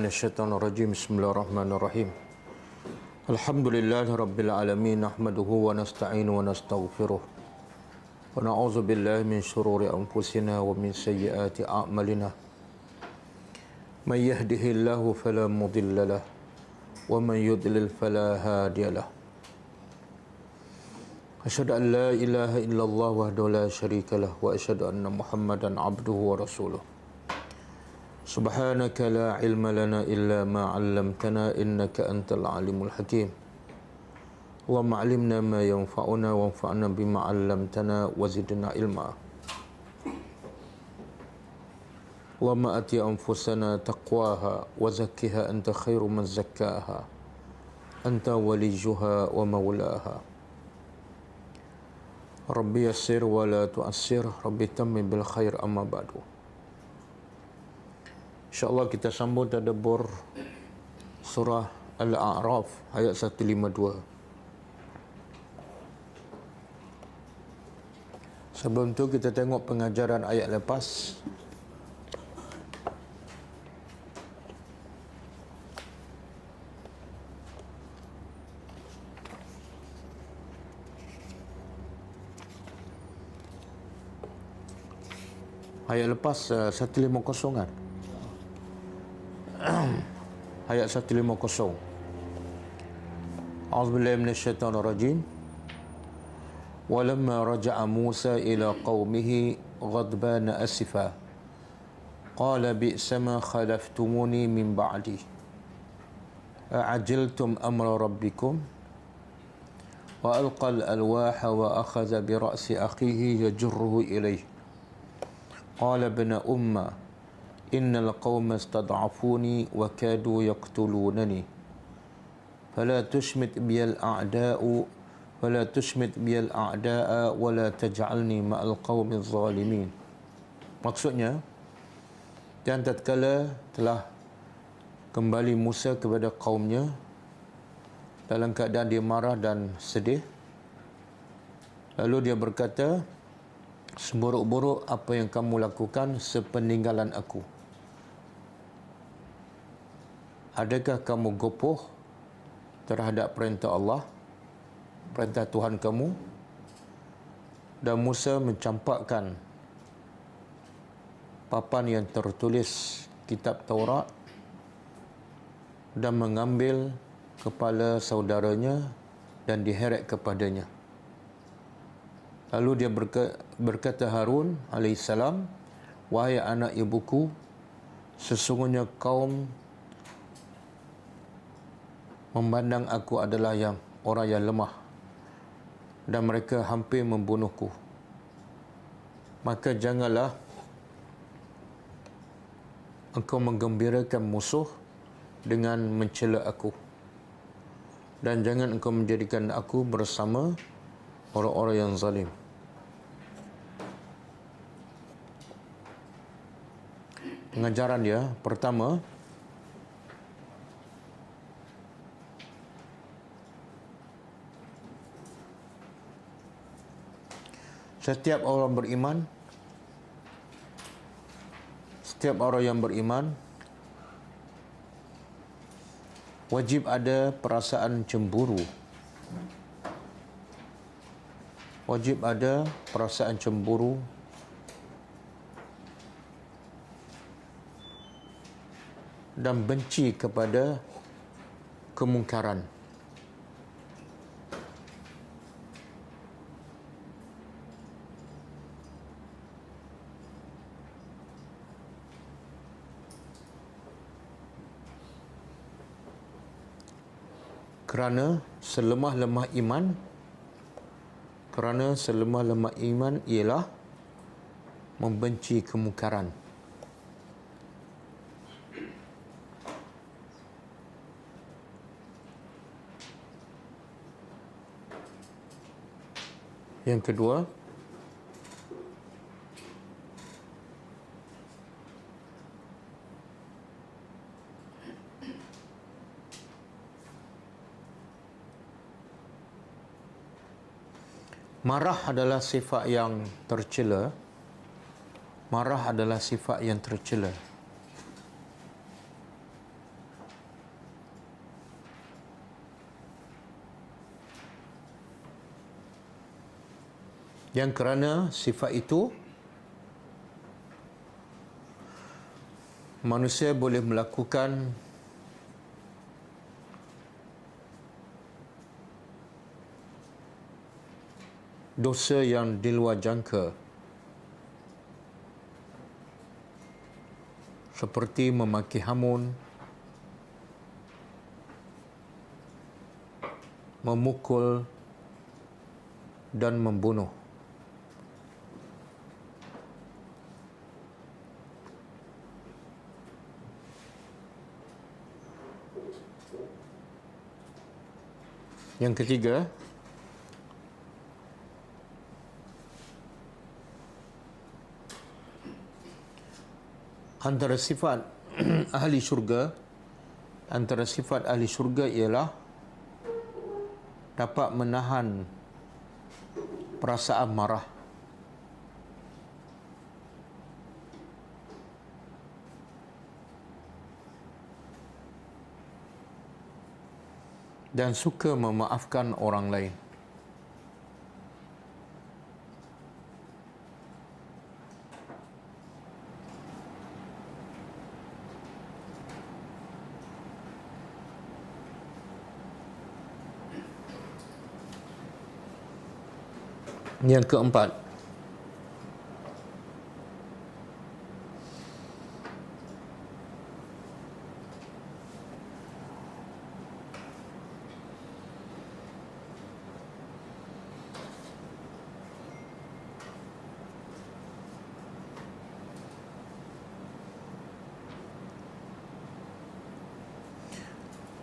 minasyaitonirrajim. Bismillahirrahmanirrahim. Alhamdulillahirabbil alamin, nahmaduhu wa nasta'inu wa nastaghfiruh. Wa na'udzu billahi min shururi anfusina wa min sayyiati a'malina. May yahdihillahu fala mudilla lahu wa man yudlil fala hadiya lahu. Asyhadu an la ilaha illallah wahdahu la syarika lahu wa asyhadu anna Muhammadan abduhu wa rasuluh. Subhanaka la ilma lana illa ma 'allamtana innaka antal alimul hakim. Allahumma 'allimna ma yanfa'una wanfa'na bima 'allamtana wa zidna ilma. Allahumma ati anfusana taqwaha wa zakkiha anta khairu man zakkaha anta waliyuha wa maulaha. Rabbi yassir wa la tu'assir, Rabbi tammim bil khair, amma ba'du. InsyaAllah kita sambung tadabbur surah Al-A'raf ayat 152. Sebelum tu kita tengok pengajaran ayat lepas. Ayat lepas 150 kan? Ayat 150. A'udzubillahi minasyaitonirrajim. Walamma raja'a Musa ila qaumihi ghadbana asifa qala bi'sa ma khalaftumuni min ba'di a'ajiltum amra rabbikum wa alqa al-alwaha wa akhadha bi ra'si akhihi yajurruhu ilayhi qala ibna umma innal qauma istad'afuni wa kadu yaqtulunani fala tushmit biyal a'da'u wala tushmit biyal a'da'a wala taj'alni ma'al qaumiz zalimin. Maksudnya, dan tatkala telah kembali Musa kepada kaumnya dalam keadaan dia marah dan sedih, lalu dia berkata, seburuk-buruk apa yang kamu lakukan sepeninggalan aku. Adakah kamu gopoh terhadap perintah Allah, perintah Tuhan kamu? Dan Musa mencampakkan papan yang tertulis kitab Taurat dan mengambil kepala saudaranya dan diheret kepadanya. Lalu dia berkata Harun alaihissalam, wahai anak ibuku, sesungguhnya kaum memandang aku adalah orang yang lemah dan mereka hampir membunuhku. Maka janganlah engkau menggembirakan musuh dengan mencela aku, dan jangan engkau menjadikan aku bersama orang-orang yang zalim. Pengajaran dia pertama, setiap orang yang beriman wajib ada perasaan cemburu. Wajib ada perasaan cemburu dan benci kepada kemungkaran. Kerana selemah-lemah iman ialah membenci kemungkaran. Yang kedua, marah adalah sifat yang tercela. Marah adalah sifat yang tercela. Yang kerana sifat itu manusia boleh melakukan dosa yang di luar jangka, seperti memaki hamun, memukul dan membunuh. Yang ketiga, antara sifat ahli syurga ialah dapat menahan perasaan marah, dan suka memaafkan orang lain. Yang keempat,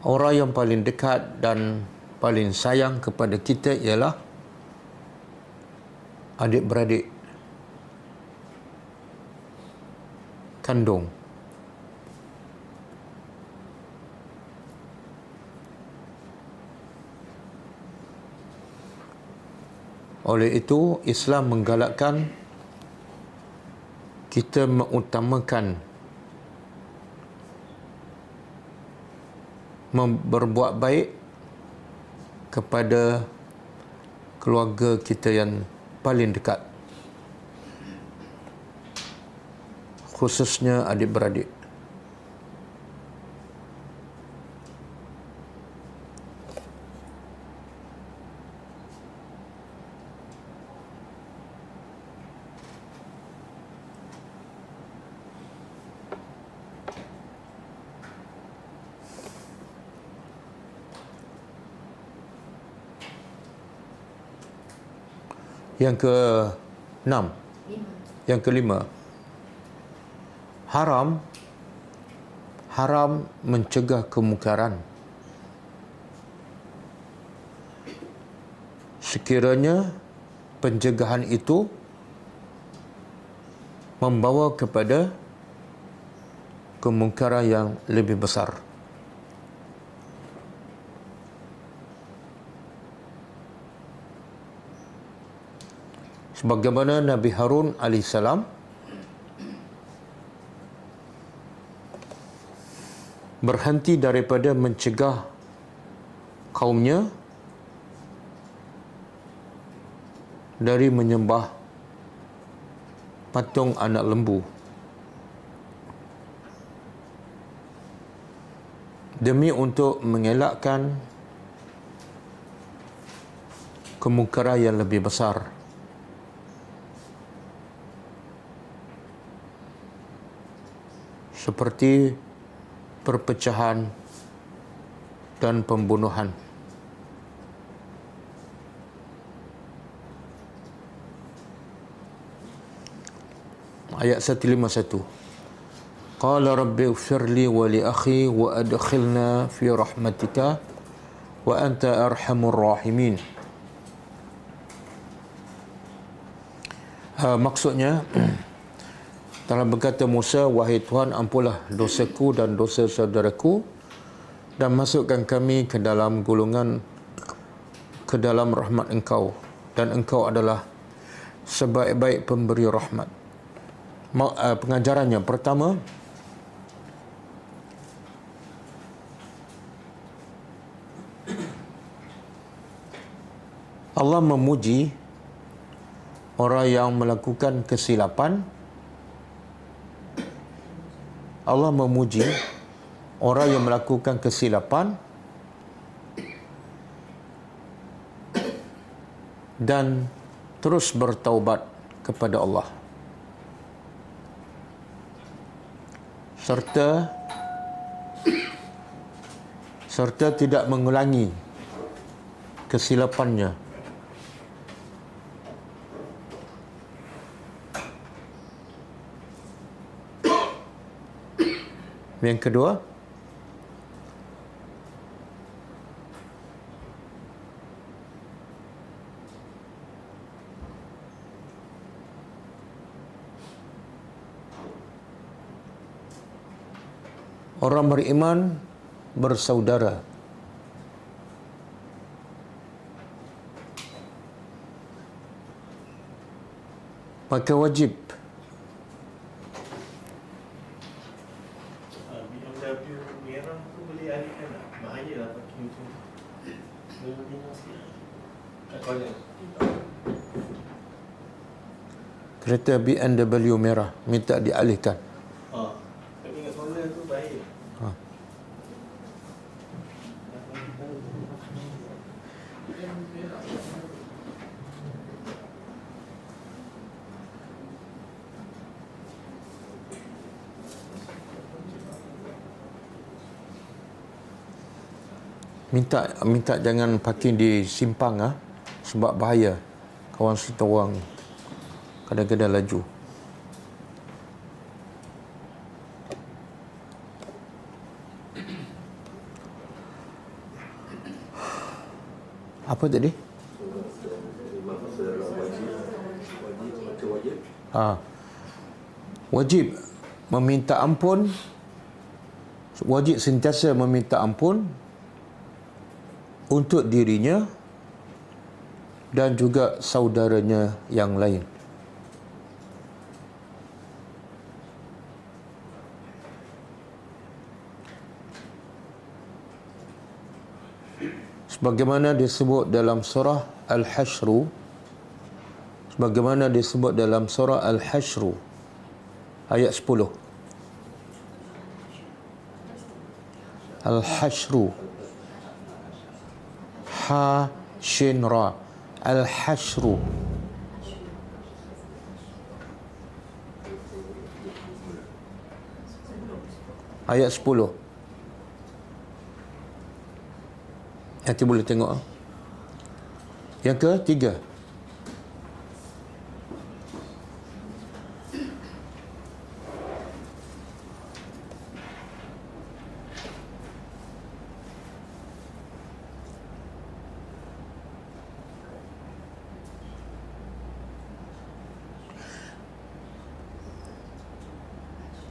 orang yang paling dekat dan paling sayang kepada kita ialah adik-beradik kandung. Oleh itu, Islam menggalakkan kita mengutamakan berbuat baik kepada keluarga kita yang paling dekat, khususnya adik-beradik. Yang ke-6, yang kelima, haram mencegah kemungkaran. Sekiranya pencegahan itu membawa kepada kemungkaran yang lebih besar. Sebagaimana Nabi Harun AS berhenti daripada mencegah kaumnya dari menyembah patung anak lembu, demi untuk mengelakkan kemungkaran yang lebih besar. Seperti perpecahan dan pembunuhan. Ayat 151. Qala rabbi ighfirli wa li akhi wa adkhilna fi rahmatika wa anta arhamur rahimin. Maksudnya, telah berkata Musa, wahai Tuhan, ampunlah dosaku dan dosa saudaraku dan masukkan kami ke dalam golongan, ke dalam rahmat Engkau, dan Engkau adalah sebaik-baik pemberi rahmat. Pengajarannya pertama, Allah memuji orang yang melakukan kesilapan. Allah memuji orang yang melakukan kesilapan dan terus bertaubat kepada Allah, serta tidak mengulangi kesilapannya. Yang kedua, orang beriman bersaudara. Maka wajib BMW merah tu boleh alihkan tak? Bahaya lah pakai macam tu. Merah sikit. Colour. kereta BMW merah minta dialihkan. Tapi ingat solar tu bahaya. Minta jangan parking di simpang sebab bahaya. Kawan serta orang kadang-kadang laju. Apa tadi? Wajib meminta ampun, wajib sentiasa meminta ampun untuk dirinya dan juga saudaranya yang lain. Sebagaimana disebut dalam surah Al-Hasyr, ayat 10. Al-Hasyr, ha shin ra, Al-Hasyr. Ayat 10. Nanti boleh tengok. Yang ketiga,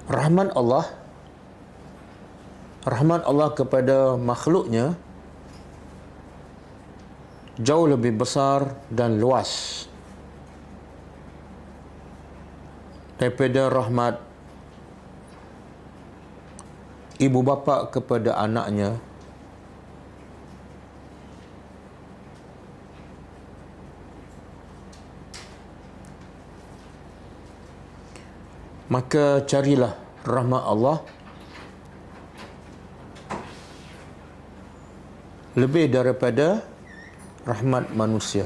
rahmat Allah kepada makhluknya jauh lebih besar dan luas daripada rahmat ibu bapa kepada anaknya, maka carilah rahmat Allah lebih daripada rahmat manusia.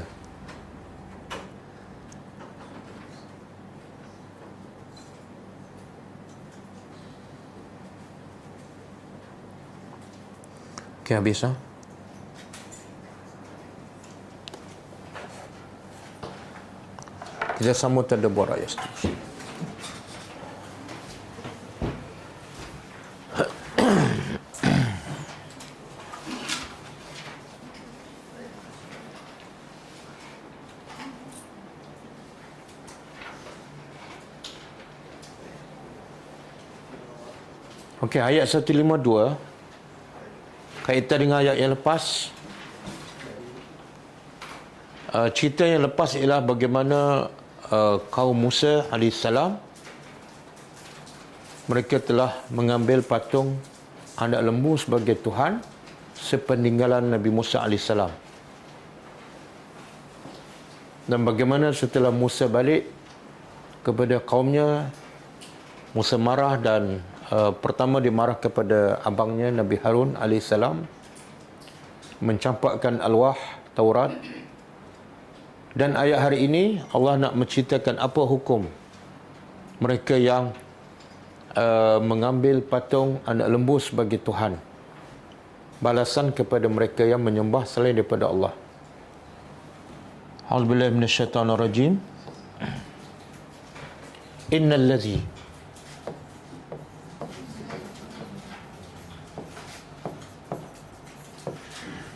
Okey, habis Kita sambung tadabbur ayat seterusnya. Okey, ayat 152 kaitan dengan ayat yang lepas. Cerita yang lepas ialah bagaimana kaum Musa AS mereka telah mengambil patung anak lembu sebagai Tuhan sepeninggalan Nabi Musa AS. Dan bagaimana setelah Musa balik kepada kaumnya, Musa marah dan pertama dia marah kepada abangnya Nabi Harun alaihissalam, mencampakkan alwah Taurat. Dan ayat hari ini Allah nak menceritakan apa hukum mereka yang mengambil patung anak lembu sebagai Tuhan. Balasan kepada mereka yang menyembah selain daripada Allah. A'udzubillahi minasyaitonirrajim. Innal ladzi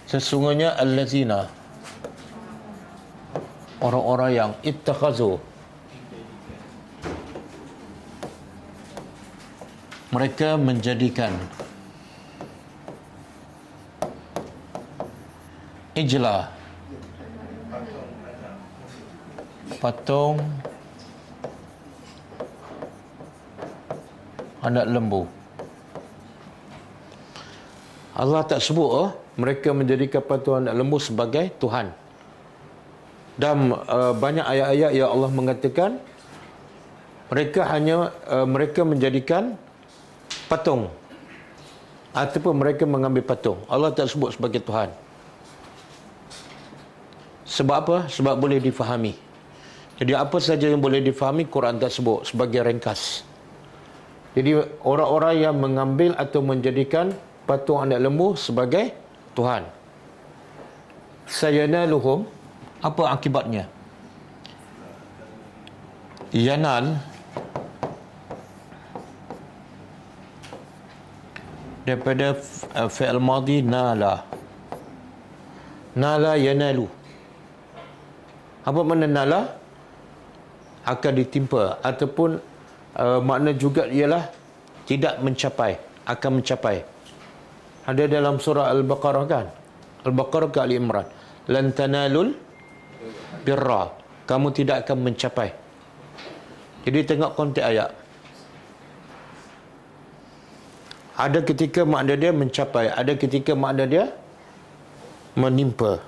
sesungguhnya allazina, orang-orang yang ittakhazu, mereka menjadikan ijla, patung anak lembu. Allah tak sebut mereka menjadikan patung anak lembu sebagai Tuhan. Dan banyak ayat-ayat yang Allah mengatakan mereka menjadikan patung ataupun mereka mengambil patung. Allah tak sebut sebagai Tuhan. Sebab apa? Sebab boleh difahami. Jadi apa saja yang boleh difahami, Quran tak sebut sebagai ringkas. Jadi orang-orang yang mengambil atau menjadikan patung anak lembu sebagai Tuhan, sayanaluhum, apa akibatnya? Yanal daripada fi'il madhi nala. Nala yanalu. Apa makna nala? Akan ditimpa, ataupun makna juga ialah tidak mencapai, akan mencapai. Ada dalam surah Al-Baqarah kan? Al-Baqarah ke Ali Imran. Lan tanalul birra, kamu tidak akan mencapai. Jadi tengok konteks ayat. Ada ketika makna dia mencapai, ada ketika makna dia menimpa.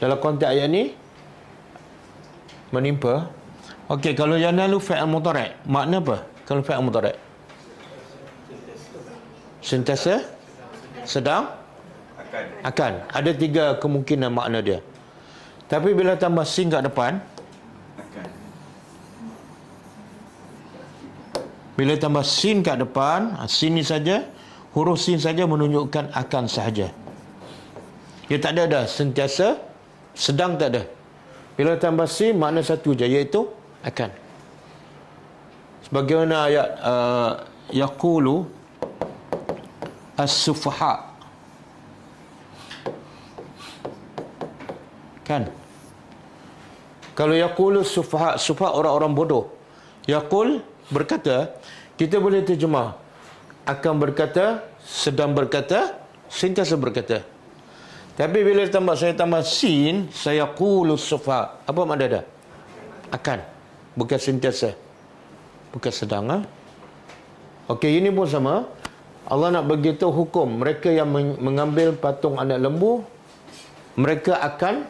Dalam konteks ayat ni menimpa. Okey, kalau yanalu fi'il mudhari', makna apa? Kalau fi'il mudhari', sentiasa sedang akan. Ada 3 kemungkinan makna dia. Tapi bila tambah sin kat depan, bila tambah sin kat depan, sin ni saja, huruf sin saja menunjukkan akan sahaja. Dia tak ada dah sentiasa, sedang tak ada. Bila tambah sin, makna satu je, iaitu akan. Sebagaimana ayat yaqulu as-sufaha, kan? Kalau yaqulu sufaha, sufaha orang-orang bodoh. Yaqul berkata, kita boleh terjemah akan berkata, sedang berkata, sentiasa berkata. Tapi bila saya tambah sin, saya qulu sufaha, apa makna dia? Akan, bukan sentiasa, bukan sedang. Okey, ini pun sama. Allah nak beritahu hukum mereka yang mengambil patung anak lembu, mereka akan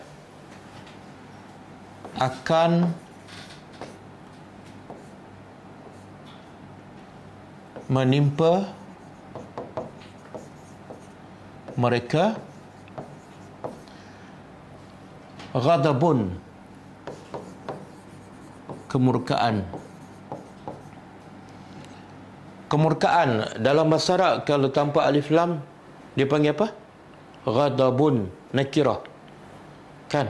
menimpa mereka ghadabun, kemurkaan. Kemurkaan dalam bahasa Arab kalau tanpa alif lam dia panggil apa? Ghadabun, nakirah. Kan?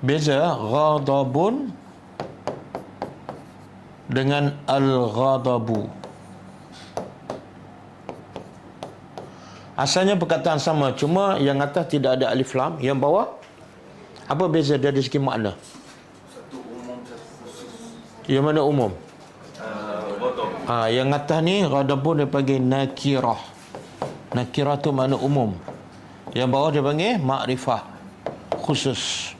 Beza ghadabun dengan al-ghadabu. Asalnya perkataan sama, cuma yang atas tidak ada alif lam, yang bawah apa beza dari segi makna? Satu umum, satu khusus. Yang mana umum? Ghadab. Yang atas ni ghadabun dia panggil nakirah. Nakirah tu makna umum. Yang bawah dia panggil makrifah, khusus.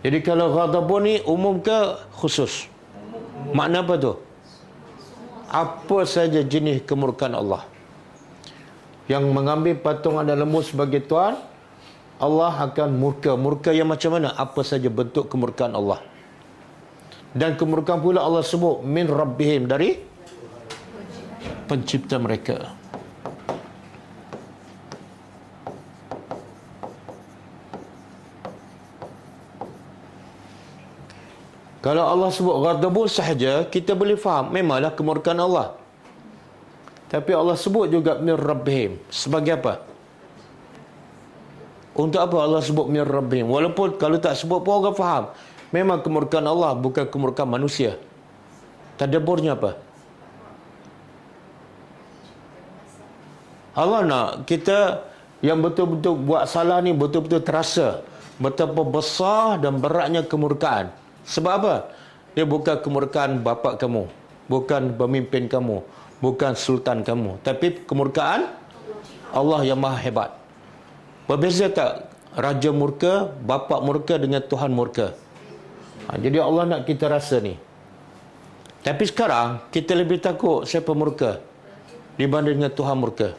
Jadi kalau ghadabun ni umum ke khusus? Makna apa tu? Apa saja jenis kemurkaan Allah. Yang mengambil patung anak lembu sebagai Tuhan, Allah akan murka. Murka yang macam mana? Apa saja bentuk kemurkaan Allah. Dan kemurkaan pula Allah sebut min rabbihim, dari pencipta mereka. Kalau Allah sebut ghadabun sahaja, kita boleh faham memanglah kemurkaan Allah. Tapi Allah sebut juga min rabbihim. Sebagai apa? Untuk apa Allah sebut min rabbihim? Walaupun kalau tak sebut pun orang faham. Memang kemurkaan Allah bukan kemurkaan manusia. Tadabburnya apa? Allah nak kita yang betul-betul buat salah ni betul-betul terasa betapa besar dan beratnya kemurkaan. Sebab apa? Dia bukan kemurkaan bapa kamu, bukan pemimpin kamu, bukan sultan kamu, tapi kemurkaan Allah yang maha hebat. Berbeza tak raja murka, bapa murka dengan Tuhan murka? Jadi Allah nak kita rasa ni. Tapi sekarang kita lebih takut siapa murka dibanding dengan Tuhan murka.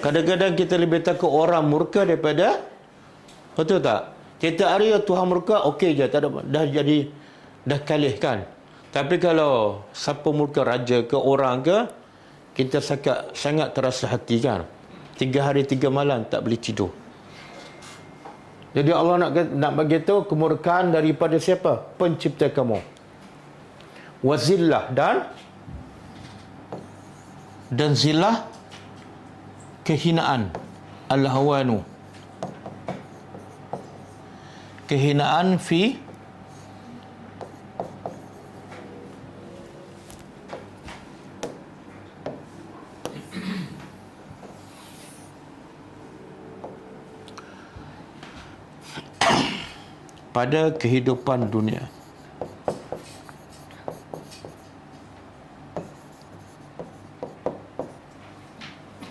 Kadang-kadang kita lebih takut orang murka daripada, betul tak? Kita hari Tuhan murka, okey je, tak ada, dah kalihkan. Tapi kalau siapa murka, raja ke orang ke, kita sangat terasa hati kan. 3 hari 3 malam tak boleh tidur. Jadi Allah nak bagi tahu kemurkaan daripada siapa? Pencipta kamu. Wazillah dan zillah, kehinaan, al-hawanu, kehinaan fi pada kehidupan dunia.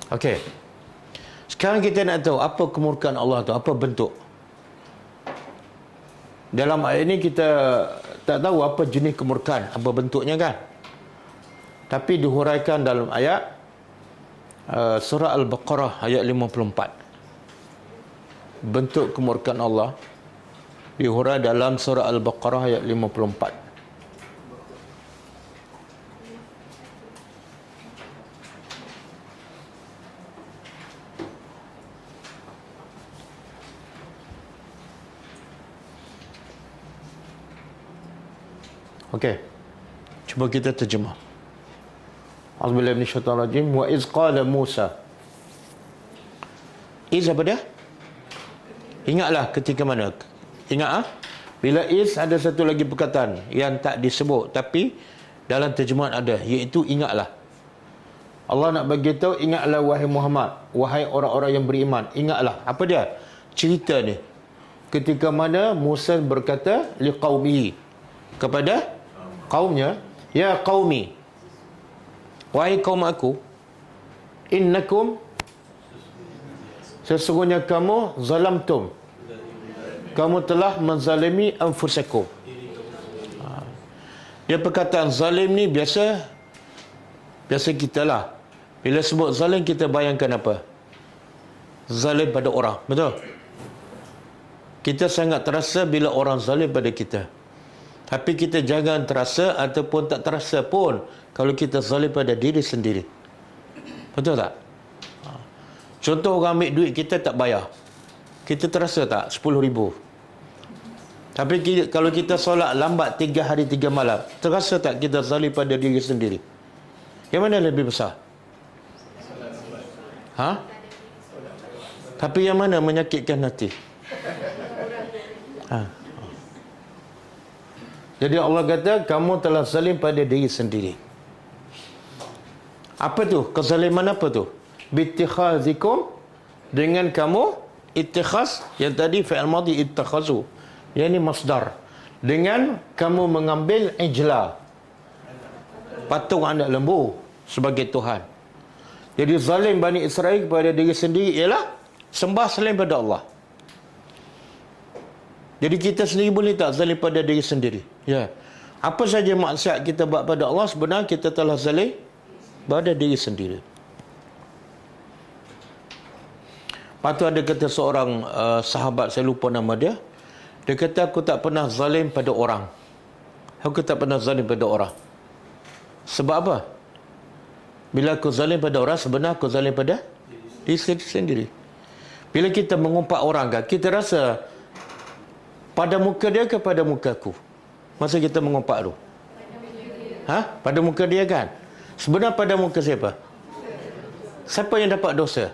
Okey. Sekarang kita nak tahu apa kemurkaan Allah tu, apa bentuk. Dalam ayat ini kita tak tahu apa jenis kemurkaan, apa bentuknya kan. Tapi dihuraikan dalam ayat surah Al-Baqarah ayat 54. Bentuk kemurkaan Allah dihurai dalam surah Al-Baqarah ayat 54. Okey. Cuba kita terjemah. A'udzubillahi minasyaitanir rajim. Wa iz qala Musa. Iz apa dia? Ingatlah ketika mana? Ingat bila is ada satu lagi perkataan yang tak disebut tapi dalam terjemahan ada, iaitu ingatlah. Allah nak bagi tahu, ingatlah wahai Muhammad, wahai orang-orang yang beriman, ingatlah. Apa dia? Cerita ni. Ketika mana Musa berkata liqaumihi, kepada kaumnya, ya qaumi, wahai kaum aku, innakum, sesungguhnya kamu zalamtum, kamu telah menzalimi anfusakum. Dia perkataan zalim ni biasa kita lah. Bila sebut zalim, kita bayangkan apa? Zalim pada orang, betul? Kita sangat terasa bila orang zalim pada kita. Tapi kita jangan terasa ataupun tak terasa pun kalau kita zalim pada diri sendiri. Betul tak? Contoh orang ambil duit kita tak bayar. Kita terasa tak? 10,000. Tapi kalau kita solat lambat 3 hari 3 malam, terasa tak kita zalim pada diri sendiri? Yang mana lebih besar? Tapi yang mana menyakitkan hati? Jadi Allah kata kamu telah zalim pada diri sendiri. Apa tu? Kezaliman apa tu? Bittikhazikum, dengan kamu ittikhaz, yang tadi fi'il madhi ittakhazu, yang ini masdar, dengan kamu mengambil ijla, patung anak lembu sebagai Tuhan. Jadi zalim Bani Israel kepada diri sendiri ialah sembah selain pada Allah. Jadi kita sendiri boleh tak zalim pada diri sendiri? Ya. Apa saja maksiat kita buat pada Allah, sebenarnya kita telah zalim pada diri sendiri. Lepas tu ada kata seorang sahabat, saya lupa nama dia. Dia kata, aku tak pernah zalim pada orang. Aku tak pernah zalim pada orang. Sebab apa? Bila aku zalim pada orang, sebenarnya aku zalim pada diri sendiri. Bila kita mengumpat orang kan, kita rasa pada muka dia ke pada muka aku? Masa kita mengumpat tu. Pada muka dia kan? Sebenarnya pada muka siapa? Siapa yang dapat dosa?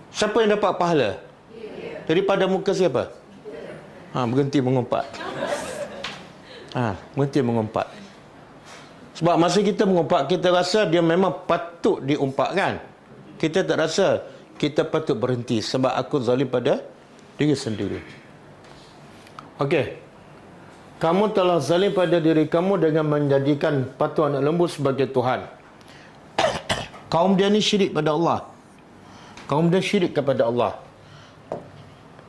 Siapa yang dapat pahala? Jadi pada muka siapa? Berhenti mengumpat. Berhenti mengumpat. Sebab masa kita mengumpat, kita rasa dia memang patut diumpat kan? Kita tak rasa kita patut berhenti sebab aku zalim pada diri sendiri. Okey. Kamu telah zalim pada diri kamu dengan menjadikan patung anak lembu sebagai Tuhan. Kaum dia ni syirik pada Allah. Kaum dia syirik kepada Allah.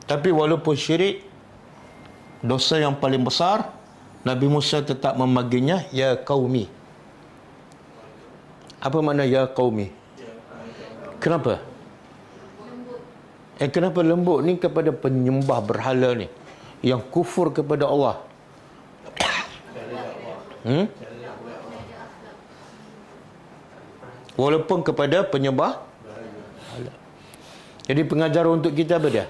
Tapi walaupun syirik, dosa yang paling besar, Nabi Musa tetap memanggilnya ya qaumi. Apa makna ya qaumi? Kenapa? Kenapa lembut ni kepada penyembah berhala ni yang kufur kepada Allah? Walaupun kepada penyembah berhala. Jadi pengajaran untuk kita apa dia?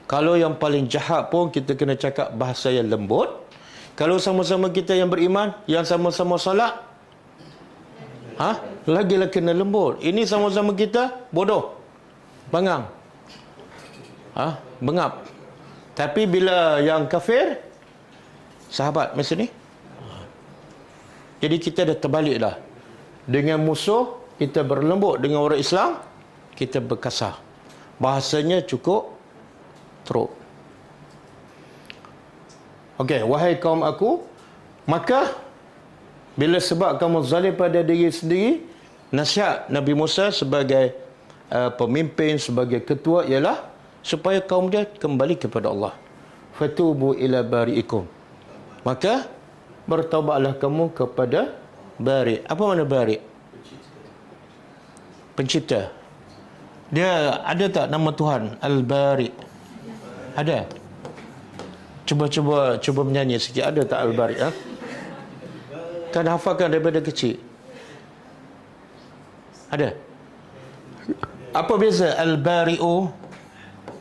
Kalau yang paling jahat pun kita kena cakap bahasa yang lembut. Kalau sama-sama kita yang beriman, yang sama-sama solat, lagi-lagi kena lembut. Ini sama-sama kita bodoh, bangang, bengap. Tapi bila yang kafir, sahabat macam ni. Jadi kita dah terbalik dah. Dengan musuh kita berlembut, dengan orang Islam kita berkasar. Bahasanya cukup teruk. Okey, wahai kaum aku, maka bila sebab kamu zalim pada diri sendiri, nasihat Nabi Musa sebagai pemimpin, sebagai ketua ialah supaya kaum dia kembali kepada Allah. Fatubu ila bari'ikum. Maka bertaubatlah kamu kepada Bari. Apa makna Bari? Pencipta. Dia ada tak nama Tuhan Al-Bari? Ada? Cuba menyanyi sikit. Ada tak Al-Bari? Kan hafalkan daripada kecil. Ada? Apa beza Al-Bari'u,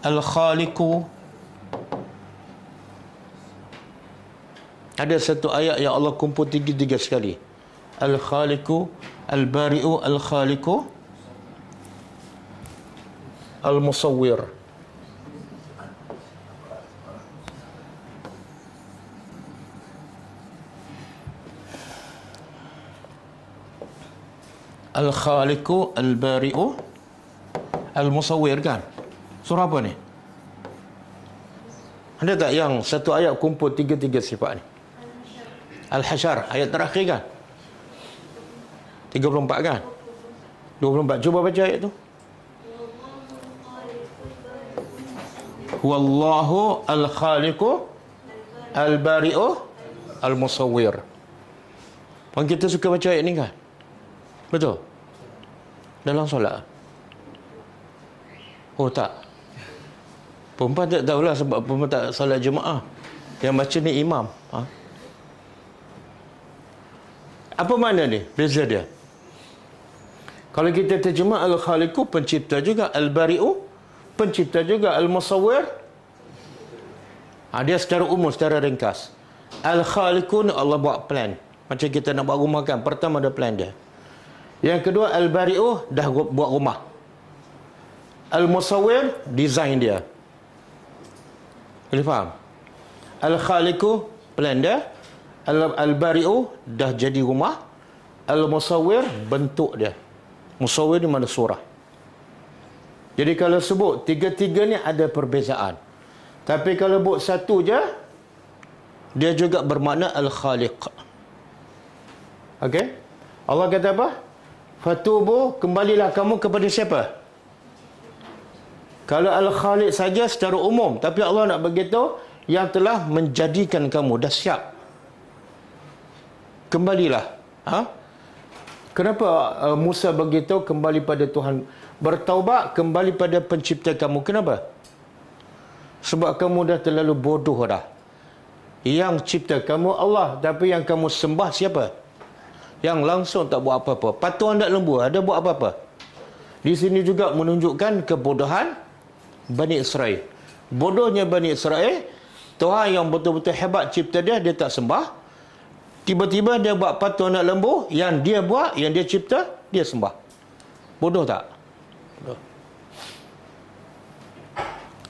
Al-Khaliqu? Ada satu ayat yang Allah kumpul tiga sekali. Al-Khaliqu, Al-Bari'u, Al-Khaliqu, Al-Musawwir. Al-Khaliqu, Al-Bari'u, Al-Musawwir kan? Surah apa ni? Ada tak yang satu ayat kumpul tiga sifat ni? Al-Hasyr, ayat terakhir kan? 34 kan? 24. Cuba baca ayat tu. Wallahu al-khaliqu al-bari'u al-musawwir. Orang kita suka baca ayat ni kan? Betul? Dalam solat? Oh tak. Perempuan tak tahulah sebab perempuan tak solat jemaah. Yang baca ni imam. Apa makna ni? Beza dia. Kalau kita terjemah Al-Khaliqu, pencipta juga. Al-Bari'u, pencipta juga. Al-Musawwir, dia secara umum, secara ringkas. Al-Khaliqu ni Allah buat plan. Macam kita nak buat rumah kan, pertama ada plan dia. Yang kedua, Al-Bari'u dah buat rumah. Al-Musawwir, design dia. Boleh faham? Al-Khaliqu, plan dia. Al-Bari'u, dah jadi rumah. Al-Musawwir, bentuk dia. Musawwir ni mana surah. Jadi kalau sebut tiga-tiga ni ada perbezaan. Tapi kalau sebut satu je, dia juga bermakna Al-Khaliq. Okey? Allah kata apa? Fatubu, kembalilah kamu kepada siapa? Kalau Al-Khaliq saja secara umum, tapi Allah nak beritahu yang telah menjadikan kamu, dah siap. Kembalilah. Kenapa Musa beritahu kembali pada Tuhan? bertaubat kembali pada pencipta kamu. Kenapa? Sebab kamu dah terlalu bodoh dah. Yang cipta kamu Allah, tapi yang kamu sembah siapa? Yang langsung tak buat apa-apa. Patung anak lembu ada buat apa-apa? Di sini juga menunjukkan kebodohan Bani Israel. Bodohnya Bani Israel, Tuhan yang betul-betul hebat cipta dia, dia tak sembah. Tiba-tiba dia buat patung anak lembu, yang dia buat, yang dia cipta, dia sembah. Bodoh tak? Bodoh.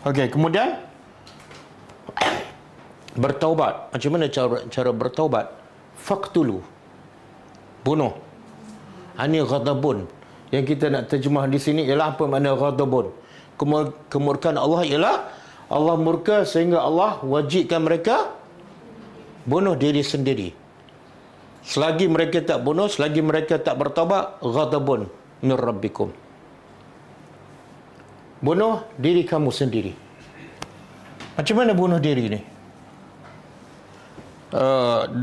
Okey, kemudian bertaubat. Macam mana cara bertaubat? Faqtulu. Bunuh. Ini ghadabun. Yang kita nak terjemah di sini ialah apa makna ghadabun? Kemurkaan Allah ialah Allah murka sehingga Allah wajibkan mereka bunuh diri sendiri. Selagi mereka tak bunuh, selagi mereka tak bertaubat, ghadabun min rabbikum. Bunuh diri kamu sendiri. Macam mana bunuh diri ni?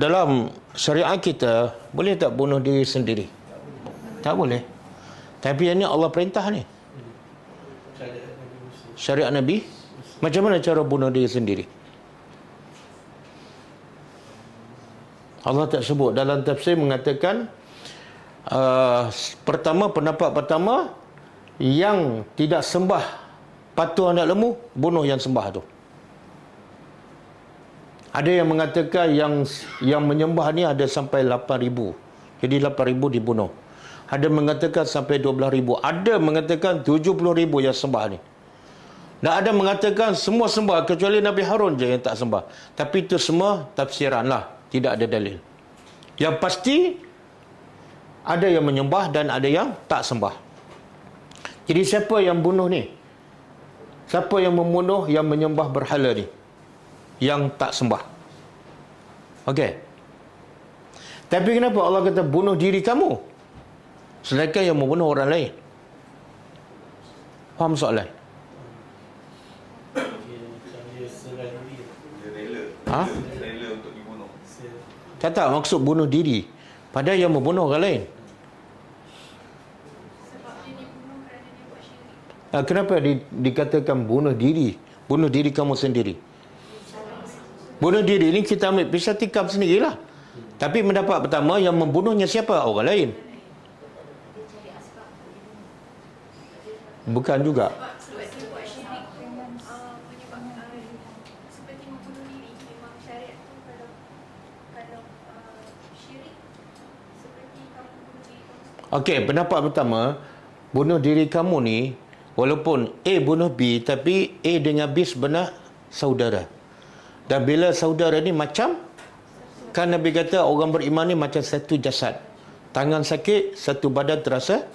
Dalam syariat kita, boleh tak bunuh diri sendiri? Tak boleh. Tapi yang ni Allah perintah ni. Syariat Nabi. Macam mana cara bunuh diri sendiri? Allah tak sebut. Dalam tafsir mengatakan, pendapat pertama, yang tidak sembah patung anak lembu, bunuh yang sembah tu. Ada yang mengatakan yang menyembah ni ada sampai 8,000. Jadi 8,000 dibunuh. Ada mengatakan sampai 12,000. Ada mengatakan 70,000 yang sembah ni. Dan ada mengatakan semua sembah kecuali Nabi Harun je yang tak sembah. Tapi itu semua tafsiran lah. Tidak ada dalil. Yang pasti ada yang menyembah dan ada yang tak sembah. Jadi siapa yang bunuh ni? Siapa yang membunuh yang menyembah berhala ni? Yang tak sembah. Okey. Tapi kenapa Allah kata bunuh diri kamu? Sedangkan yang membunuh orang lain. Faham soalan? Ha? Rela untuk dibunuh. Tak maksud bunuh diri. Padahal yang membunuh orang lain. Kenapa dikatakan bunuh diri? Bunuh diri kamu sendiri. Bunuh diri ni kita ambil pisau tikam sendirilah. Tapi pendapat pertama, yang membunuhnya siapa? Orang lain. Bukan juga. Okey, pendapat pertama, bunuh diri kamu ni, walaupun A bunuh B, tapi A dengan B sebenar saudara. Dan bila saudara ni macam, kan Nabi kata orang beriman ni macam satu jasad. Tangan sakit, satu badan terasa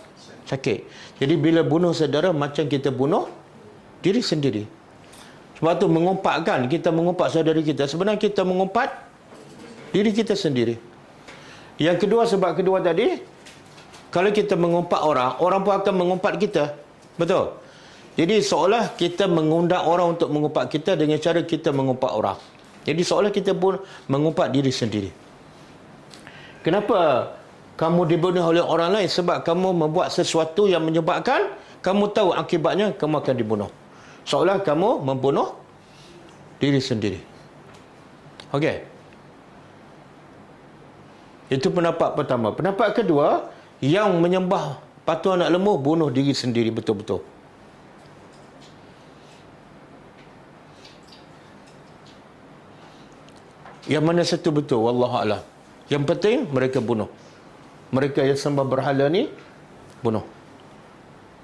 sakit. Jadi bila bunuh saudara, macam kita bunuh diri sendiri. Sebab tu mengumpatkan, kita mengumpat saudara kita, sebenarnya kita mengumpat diri kita sendiri. Yang kedua, sebab kedua tadi, kalau kita mengumpat orang, orang pun akan mengumpat kita. Betul? Jadi seolah kita mengundang orang untuk mengumpat kita dengan cara kita mengumpat orang. Jadi seolah kita pun mengumpat diri sendiri. Kenapa kamu dibunuh oleh orang lain? Sebab kamu membuat sesuatu yang menyebabkan kamu tahu akibatnya kamu akan dibunuh. Seolah kamu membunuh diri sendiri. Okey. Itu pendapat pertama. Pendapat kedua, yang menyembah patung anak lembu bunuh diri sendiri betul-betul. Yang mana satu betul? Wallahualam. Yang penting mereka bunuh. Mereka yang sembah berhala ni bunuh.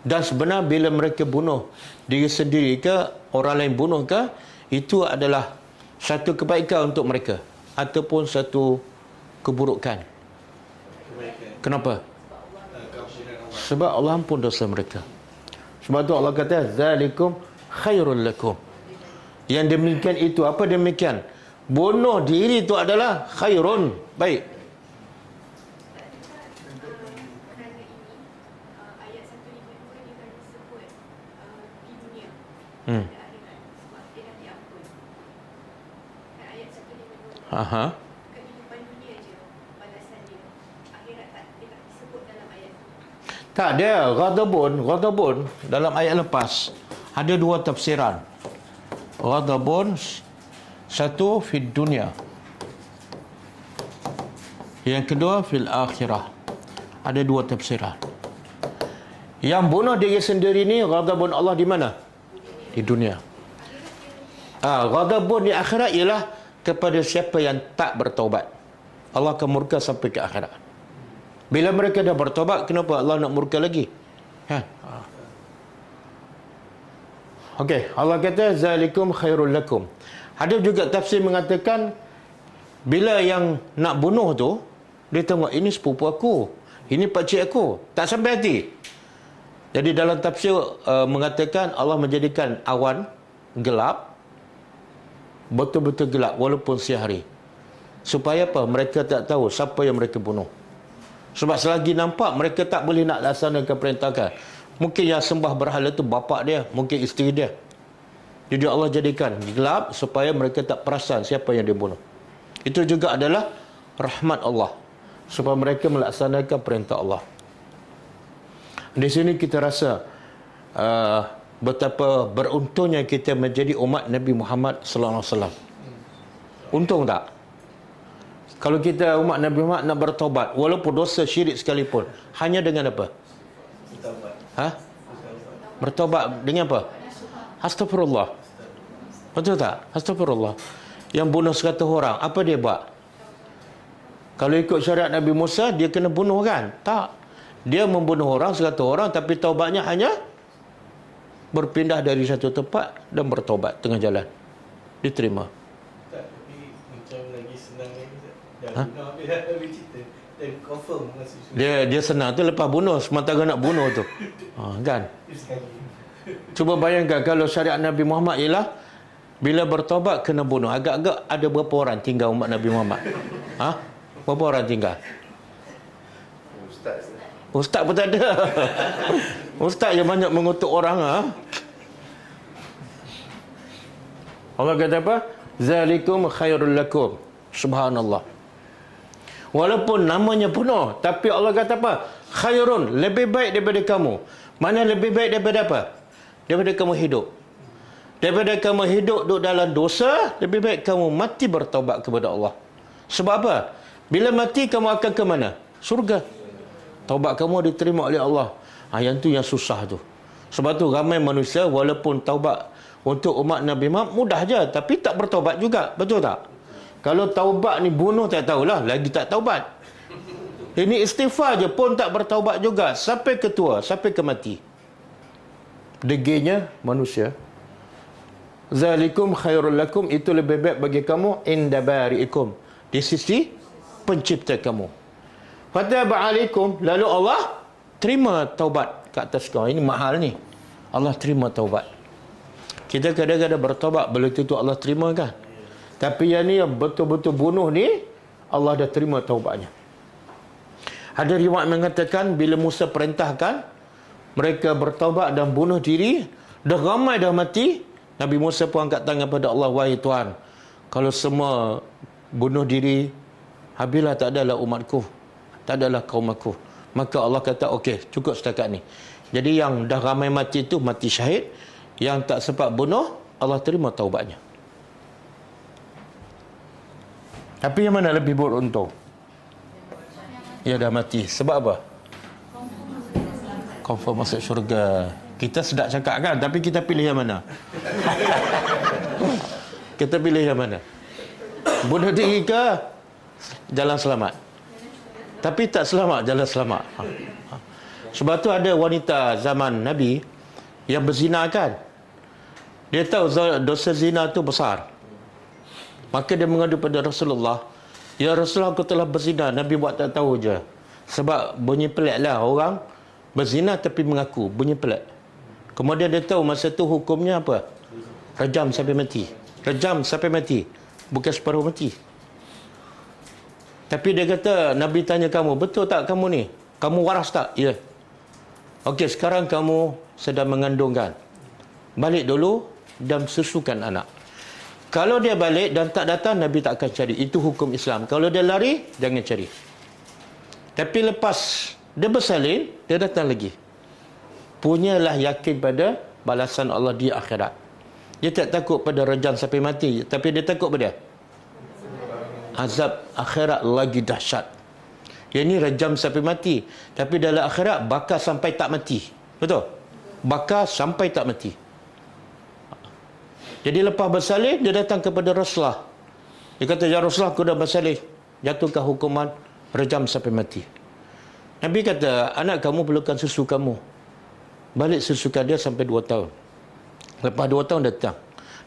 Dan sebenarnya bila mereka bunuh diri sendiri ke, orang lain bunuh ke, itu adalah satu kebaikan untuk mereka ataupun satu keburukan. Kenapa? Sebab Allah ampun dosa mereka. Sebab tu Allah kata zalikum khairul lakum. Yang demikian itu, apa demikian? Bunuh diri itu adalah khairun, baik. Aha. Tak ada. Ghadabun dalam ayat lepas ada dua tafsiran. Ghadabun satu fid dunia, yang kedua fil akhirah. Ada dua tafsiran. Yang bunuh diri sendiri ni ghadabun Allah di mana? Di dunia. Ghadabun di akhirat ialah kepada siapa yang tak bertaubat. Allah akan murka sampai ke akhirat. Bila mereka dah bertaubat, kenapa Allah nak murka lagi? Kan? Okey, Allah kata zalikum khairul lakum. Ada juga tafsir mengatakan bila yang nak bunuh tu, dia tengok ini sepupu aku, ini pakcik aku, tak sampai hati. Jadi dalam tafsir mengatakan Allah menjadikan awan gelap, betul-betul gelap walaupun siang hari. Supaya apa? Mereka tak tahu siapa yang mereka bunuh. Sebab selagi nampak, mereka tak boleh nak laksanakan perintah. Mungkin yang sembah berhala tu bapak dia, mungkin isteri dia. Jadi Allah jadikan gelap supaya mereka tak perasan siapa yang dia bunuh. Itu juga adalah rahmat Allah, supaya mereka melaksanakan perintah Allah. Di sini kita rasa betapa beruntungnya kita menjadi umat Nabi Muhammad sallallahu alaihi wasallam. Untung tak? Kalau kita umat Nabi Muhammad nak bertaubat walaupun dosa syirik sekalipun, hanya dengan apa? Bertaubat dengan apa? Astagfirullah. Betul tak? Astagfirullah. Yang bunuh 100 orang, apa dia buat? Kalau ikut syariat Nabi Musa, dia kena bunuh kan? Tak. Dia membunuh orang 100 orang, tapi taubatnya hanya berpindah dari satu tempat dan bertaubat tengah jalan. Diterima. Tak, tapi macam lagi senang lagi. Dah bunuh habis dah habis cerita. Dan confirm masih sudah. Dia senang tu lepas bunuh, sementara nak bunuh tu. Kan? Cuba bayangkan kalau syariat Nabi Muhammad ialah bila bertaubat kena bunuh. Agak-agak ada berapa orang tinggal umat Nabi Muhammad? Berapa orang tinggal? Ustaz pun tak ada. Ustaz yang banyak mengutuk orang. Allah kata apa? Zalikum khairul lakum. Subhanallah. Walaupun namanya bunuh, tapi Allah kata apa? Khairun, lebih baik daripada kamu. Mana lebih baik daripada apa? Daripada kamu hidup. Daripada kamu hidup duduk dalam dosa, lebih baik kamu mati bertaubat kepada Allah. Sebab apa? Bila mati kamu akan ke mana? Surga. Taubat kamu diterima oleh Allah. Yang tu yang susah tu. Sebab tu ramai manusia walaupun taubat untuk umat Nabi Muhammad mudah je, tapi tak bertaubat juga. Betul tak? Kalau taubat ni bunuh tak tahulah, lagi tak taubat. Ini istighfar je pun tak bertaubat juga. Sampai ke tua, sampai ke mati. Degilnya manusia. Zalikum khairul lakum, itu lebih baik bagi kamu inda bari'ikum, di sisi pencipta kamu. Fataba alaikum, lalu Allah terima taubat ke atas kau. Ini mahal ni. Allah terima taubat. Kita kadang-kadang bertaubat belum tentu Allah terima kan? Tapi yang ni yang betul-betul bunuh ni, Allah dah terima taubatnya. Ada riwayat mengatakan bila Musa perintahkan mereka bertaubat dan bunuh diri, dah ramai dah mati, Nabi Musa pun angkat tangan pada Allah, wahai Tuhan, kalau semua bunuh diri, habislah, tak adalah umatku, tak adalah kaum aku. Maka Allah kata, okey, cukup setakat ni. Jadi yang dah ramai mati itu mati syahid, yang tak sempat bunuh, Allah terima taubatnya. Tapi yang mana lebih beruntung? Ya dah mati. Sebab apa? Confirm masuk syurga. Kita sedap cakap kan, tapi kita pilih yang mana? Kita pilih yang mana? Bunuh diri ke jalan selamat? Tapi tak selamat, jalan selamat. Sebab tu ada wanita zaman Nabi yang berzina kan. Dia tahu dosa zina tu besar. Maka dia mengadu pada Rasulullah, ya Rasulullah, aku telah berzina. Nabi buat tak tahu je. Sebab bunyi pelik lah orang berzina tapi mengaku, bunyi pelik. Kemudian dia tahu masa tu hukumnya apa? Rejam sampai mati. Rejam sampai mati, bukan separuh mati. Tapi dia kata, Nabi tanya kamu, betul tak kamu ni? Kamu waras tak? Ya. Okey, sekarang kamu sedang mengandungkan. Balik dulu dan susukan anak. Kalau dia balik dan tak datang, Nabi tak akan cari. Itu hukum Islam. Kalau dia lari, jangan cari. Tapi lepas dia bersalin, dia datang lagi. Punyalah yakin pada balasan Allah di akhirat. Dia tak takut pada rejam sampai mati, tapi dia takut pada azab akhirat lagi dahsyat. Yang ni rejam sampai mati, tapi dalam akhirat bakal sampai tak mati. Betul? Bakal sampai tak mati. Jadi lepas bersalin, dia datang kepada Rasulullah. Dia kata, ya Rasulullah, aku dah bersalin, jatuhkan hukuman rejam sampai mati. Nabi kata, anak kamu perlukan susu kamu. Balik susukan dia sampai 2 tahun. Lepas 2 tahun datang.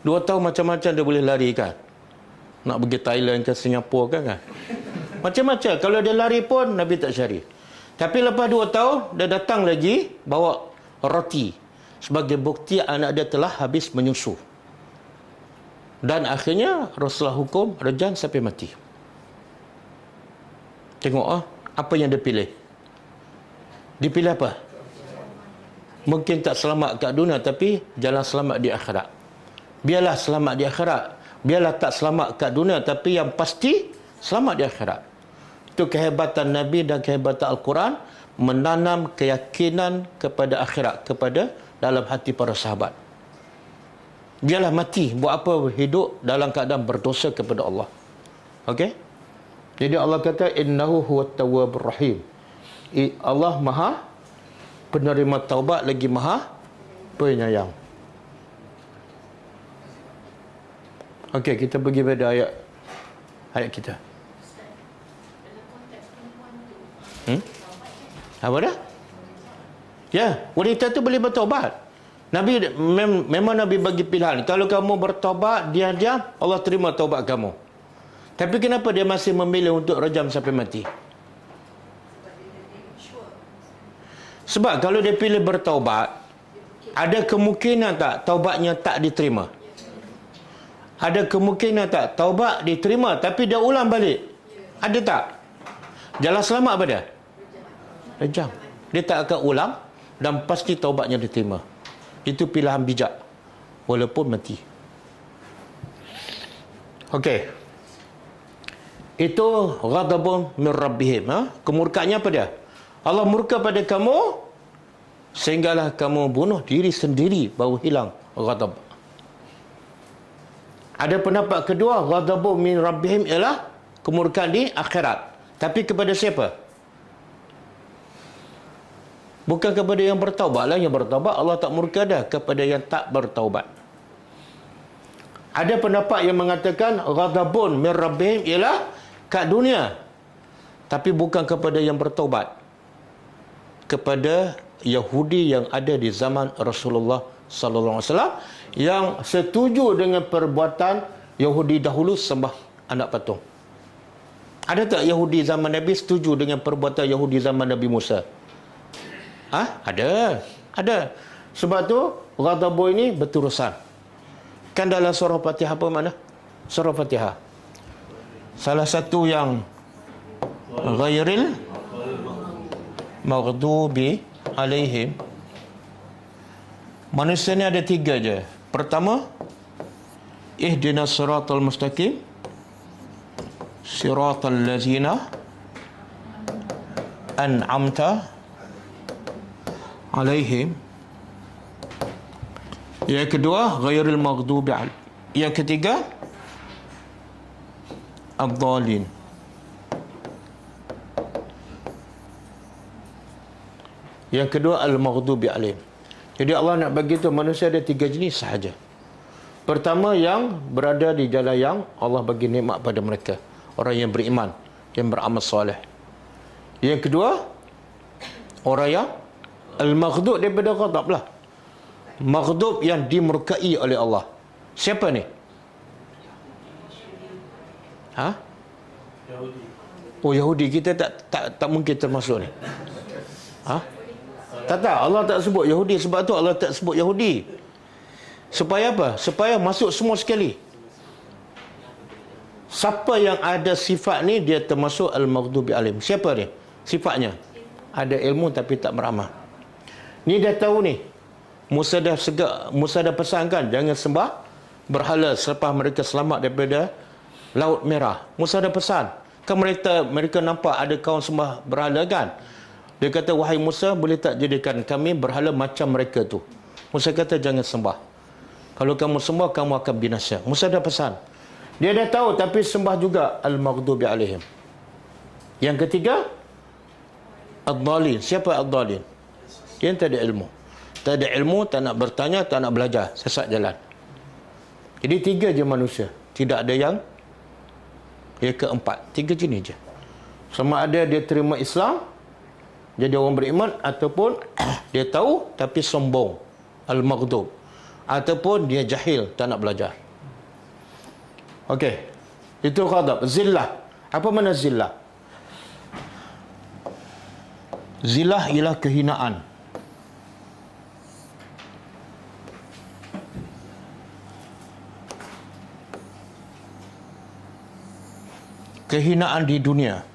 2 tahun macam-macam dia boleh lari kan. Nak pergi Thailand ke Singapura kan. Macam-macam. Kalau dia lari pun Nabi tak cari. Tapi lepas 2 tahun dia datang lagi bawa roti. Sebagai bukti anak dia telah habis menyusu. Dan akhirnya Rasulullah hukum rejam sampai mati. Tengok apa yang dia pilih. Dipilih apa? Mungkin tak selamat kat dunia, tapi jalan selamat di akhirat. Biarlah selamat di akhirat. Biarlah tak selamat kat dunia, tapi yang pasti selamat di akhirat. Itu kehebatan Nabi dan kehebatan Al-Quran, menanam keyakinan kepada akhirat, kepada dalam hati para sahabat. Biarlah mati, buat apa hidup dalam keadaan berdosa kepada Allah. Okey? Jadi Allah kata, innahu huwat tawwabur rahim. Allah Maha penerima taubat lagi Maha penyayang. Okey, kita pergi pada ayat kita. Apa dah? Ya, wanita tu boleh bertaubat. Nabi memang Nabi bagi pilihan. Kalau kamu bertaubat diam-diam, Allah terima taubat kamu. Tapi kenapa dia masih memilih untuk rejam sampai mati? Sebab kalau dia pilih bertaubat, ada kemungkinan tak taubatnya tak diterima? Ada kemungkinan tak taubat diterima tapi dia ulang balik? Ada tak? Jalan selamat apa dia? Rejam. Dia tak akan ulang dan pasti taubatnya diterima. Itu pilihan bijak walaupun mati. Okey. Itu ghadabun min rabbihim. Kemurkaannya apa dia? Allah murka pada kamu sehinggalah kamu bunuh diri sendiri baru hilang ghadab. Ada pendapat kedua, ghadabun min rabbihim ialah kemurkaan di akhirat. Tapi kepada siapa? Bukan kepada yang bertaubat lah. Yang bertaubat Allah tak murka dah, kepada yang tak bertaubat. Ada pendapat yang mengatakan ghadabun min rabbihim ialah kat dunia, tapi bukan kepada yang bertaubat, kepada Yahudi yang ada di zaman Rasulullah sallallahu alaihi wasallam yang setuju dengan perbuatan Yahudi dahulu sembah anak patung. Ada tak Yahudi zaman Nabi setuju dengan perbuatan Yahudi zaman Nabi Musa? Ada. Sebab tu ghadabu ini berterusan. Kan dalam surah Fatihah apa makna? Surah Fatihah, salah satu yang ghairil maghdubi alaihim, manusia ni ada 3 je. Pertama, ihdinas siratal mustaqim, siratal lazina an'amta alaihim. Yang kedua, ghairil maghdubi alaihim. Yang ketiga, ad-dhalin. Yang kedua, al-maghdubi alaihim. Jadi Allah nak bagi tu manusia ada 3 jenis sahaja. Pertama, yang berada di jalan yang Allah bagi nikmat pada mereka, orang yang beriman, yang beramal soleh. Yang kedua, orang yang al-maghdub daripada ghadab lah. Maghdub yang dimurkai oleh Allah. Siapa ni? Yahudi. Oh, Yahudi. Kita tak mungkin termasuk ni. Tak, Allah tak sebut Yahudi. Sebab tu Allah tak sebut Yahudi. Supaya apa? Supaya masuk semua sekali. Siapa yang ada sifat ni, dia termasuk al-maghdubi alaihim. Siapa ni? Sifatnya ada ilmu tapi tak beramal. Ni dah tahu ni. Musa dah pesankan jangan sembah berhala selepas mereka selamat daripada Laut Merah. Musa dah pesan. Kan mereka nampak ada kaum sembah berhala kan? Dia kata, wahai Musa, boleh tak jadikan kami berhala macam mereka tu? Musa kata, jangan sembah. Kalau kamu sembah, kamu akan binasa. Musa dah pesan. Dia dah tahu, tapi sembah juga al-maghdubi alaihim. Yang ketiga, ad-dhalin. Siapa ad-dhalin? Yang tak ada ilmu. Tak ada ilmu, tak nak bertanya, tak nak belajar. Sesat jalan. Jadi 3 je manusia. Tidak ada yang keempat. 3 jenis je. Sama ada dia terima Islam, jadi orang beriman, ataupun dia tahu tapi sombong, al-maghdub, ataupun dia jahil, tak nak belajar. Okey. Itu ghadab. Zillah. Apa makna zillah? Zillah ialah kehinaan. Kehinaan di dunia.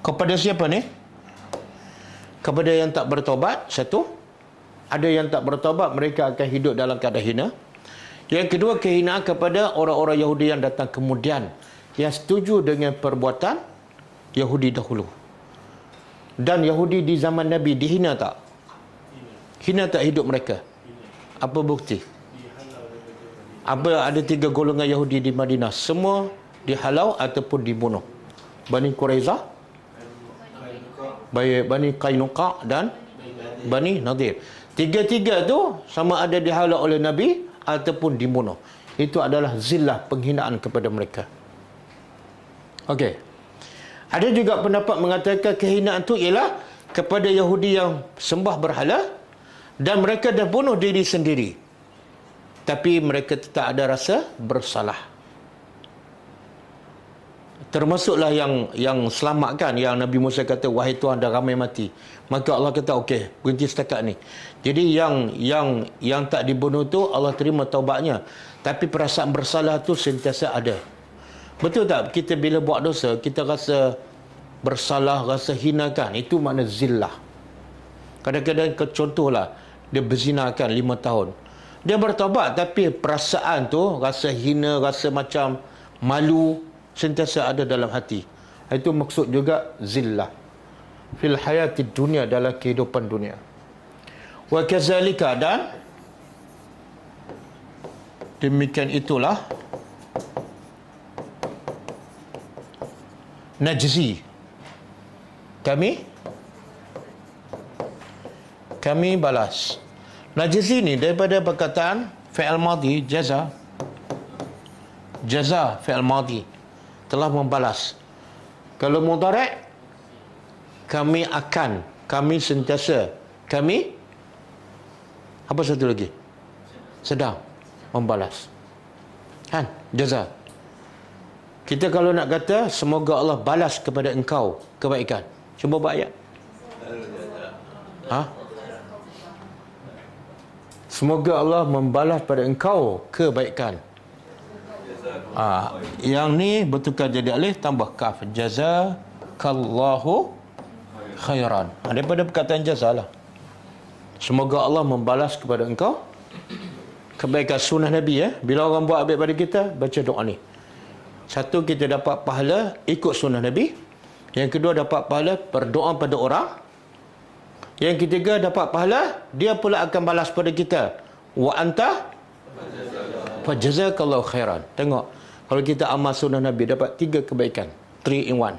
Kepada siapa ni? Kepada yang tak bertobat, satu. Ada yang tak bertobat, mereka akan hidup dalam keadaan hina. Yang kedua, kehinaan kepada orang-orang Yahudi yang datang kemudian, yang setuju dengan perbuatan Yahudi dahulu. Dan Yahudi di zaman Nabi dihina tak? Hina tak hidup mereka? Apa bukti? Ada 3 golongan Yahudi di Madinah. Semua dihalau ataupun dibunuh. Bani Quraizah, Bani Qainuqa dan Bani Nadir. 3 tu sama ada dihalau oleh Nabi ataupun dibunuh. Itu adalah zillah, penghinaan kepada mereka. Okey. Ada juga pendapat mengatakan kehinaan itu ialah kepada Yahudi yang sembah berhala dan mereka dah bunuh diri sendiri. Tapi mereka tetap ada rasa bersalah. Termasuklah yang selamatkan, yang Nabi Musa kata, wahai Tuhan, dah ramai mati. Maka Allah kata, okey, berhenti setakat ni. Jadi yang tak dibunuh tu Allah terima taubatnya. Tapi perasaan bersalah tu sentiasa ada. Betul tak? Kita bila buat dosa, kita rasa bersalah, rasa hinakan. Itu makna zillah. Kadang-kadang contohlah, dia berzinakan 5 tahun. Dia bertaubat, tapi perasaan tu, rasa hina, rasa macam malu, sentiasa ada dalam hati. Itu maksud juga zillah. Fil hayati dunia, dalam kehidupan dunia. Wa kazalika, dan demikian itulah najzi. Kami balas. Najzi ni daripada perkataan fi'il madhi, jaza. Jaza fi'il madhi, telah membalas. Kalau mudhari', kami akan, kami sentiasa, kami apa satu lagi? Sedang membalas. Kan? Jaza. Kita kalau nak kata semoga Allah balas kepada engkau kebaikan. Cuba buat ayat. Semoga Allah membalas pada engkau kebaikan. Yang ni bertukar jadi alif tambah kaf. Jazakallahu khairan. Daripada perkataan jaza lah. Semoga Allah membalas kepada engkau kebaikan. Sunnah Nabi bila orang buat baik pada kita, baca doa ni. Satu, kita dapat pahala ikut sunnah Nabi. Yang kedua, dapat pahala berdoa pada orang. Yang ketiga, dapat pahala dia pula akan balas pada kita. Wa anta fajazakallahu khairan. Tengok, kalau kita amal sunnah Nabi, dapat 3 kebaikan. 3 in 1.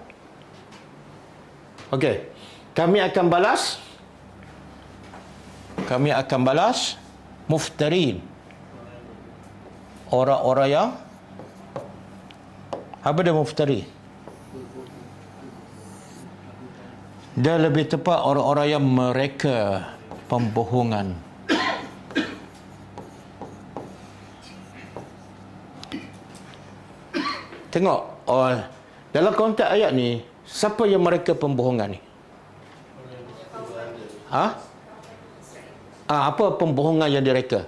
Okey. Kami akan balas muftarin, orang-orang yang apa dia muftari? Dia lebih tepat orang-orang yang mereka pembohongan. Tengok, dalam konteks ayat ni, siapa yang mereka pembohongan ni? Apa pembohongan yang direka?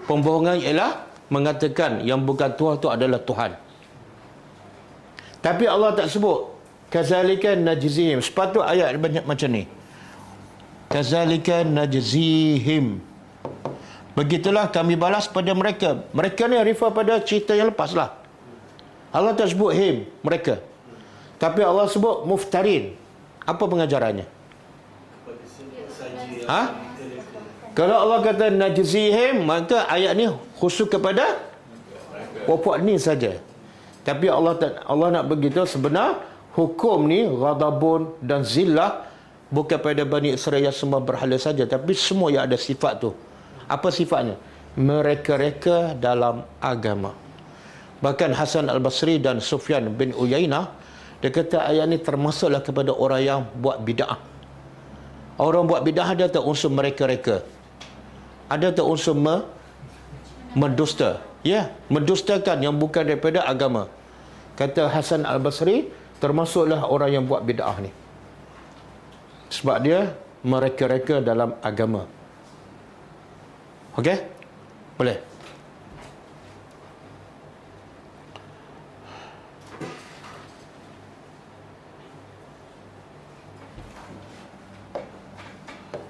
Pembohongan ialah mengatakan yang bukan Tuhan tu adalah Tuhan. Tapi Allah tak sebut kazalika najzihim. Sepatut ayat banyak macam ni. Kazalika najzihim. Begitulah kami balas pada mereka. Mereka ni refer pada cerita yang lepas lah. Allah tak sebut him, mereka. Tapi Allah sebut muftarin. Apa pengajarannya? Kepada siapa saja yang Ha? mereka Kalau Allah kata najzihim, maka ayat ni khusus kepada puak ni saja. Tapi Allah nak beritahu sebenar hukum ni ghadabun dan zillah bukan pada Bani Israel yang sembah berhala saja, tapi semua yang ada sifat tu. Apa sifatnya? Mereka-reka dalam agama. Bahkan Hasan Al-Basri dan Sufyan bin Uyainah, dia kata ayat ni termasuklah kepada orang yang buat bid'ah. Orang buat bid'ah ada tak unsur mereka-reka? Ada tak unsur mendusta? Ya, mendustakan yang bukan daripada agama. Kata Hasan Al-Basri, termasuklah orang yang buat bid'ah ni. Sebab dia mereka-reka dalam agama. Okey? Boleh?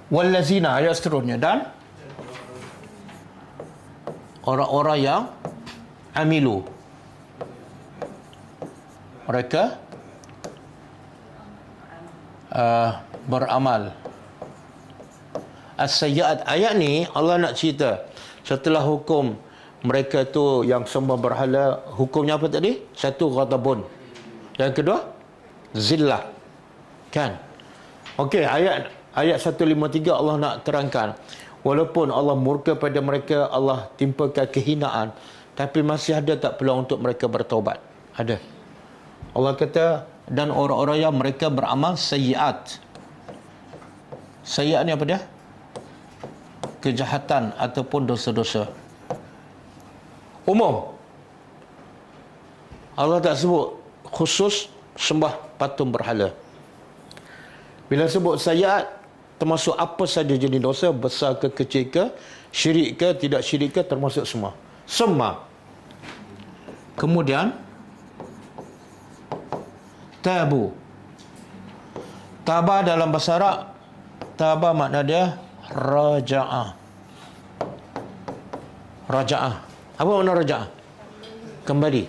Wallazina, ayat seterusnya. Dan orang-orang yang amilu, mereka beramal as-sayyi'at. Ayat ni Allah nak cerita setelah hukum mereka tu yang sembah berhala, hukumnya apa tadi? Satu, ghadabun. Yang kedua, zillah. Kan? Okey, ayat 153 Allah nak terangkan, walaupun Allah murka pada mereka, Allah timpakan kehinaan, tapi masih ada tak peluang untuk mereka bertaubat? Ada. Allah kata, dan orang-orang yang mereka beramal sayyi'at. Sayyi'at ni apa dia? Kejahatan ataupun dosa-dosa umum. Allah tak sebut khusus sembah patung berhala. Bila sebut sayyi'at, termasuk apa saja jenis dosa, besar ke kecil ke, syirik ke tidak syirik ke, termasuk semua. Semua. Kemudian tabu. Taba dalam bahasa Arab, taba makna dia raja'ah. Raja'ah. Apa makna raja'ah? Kembali.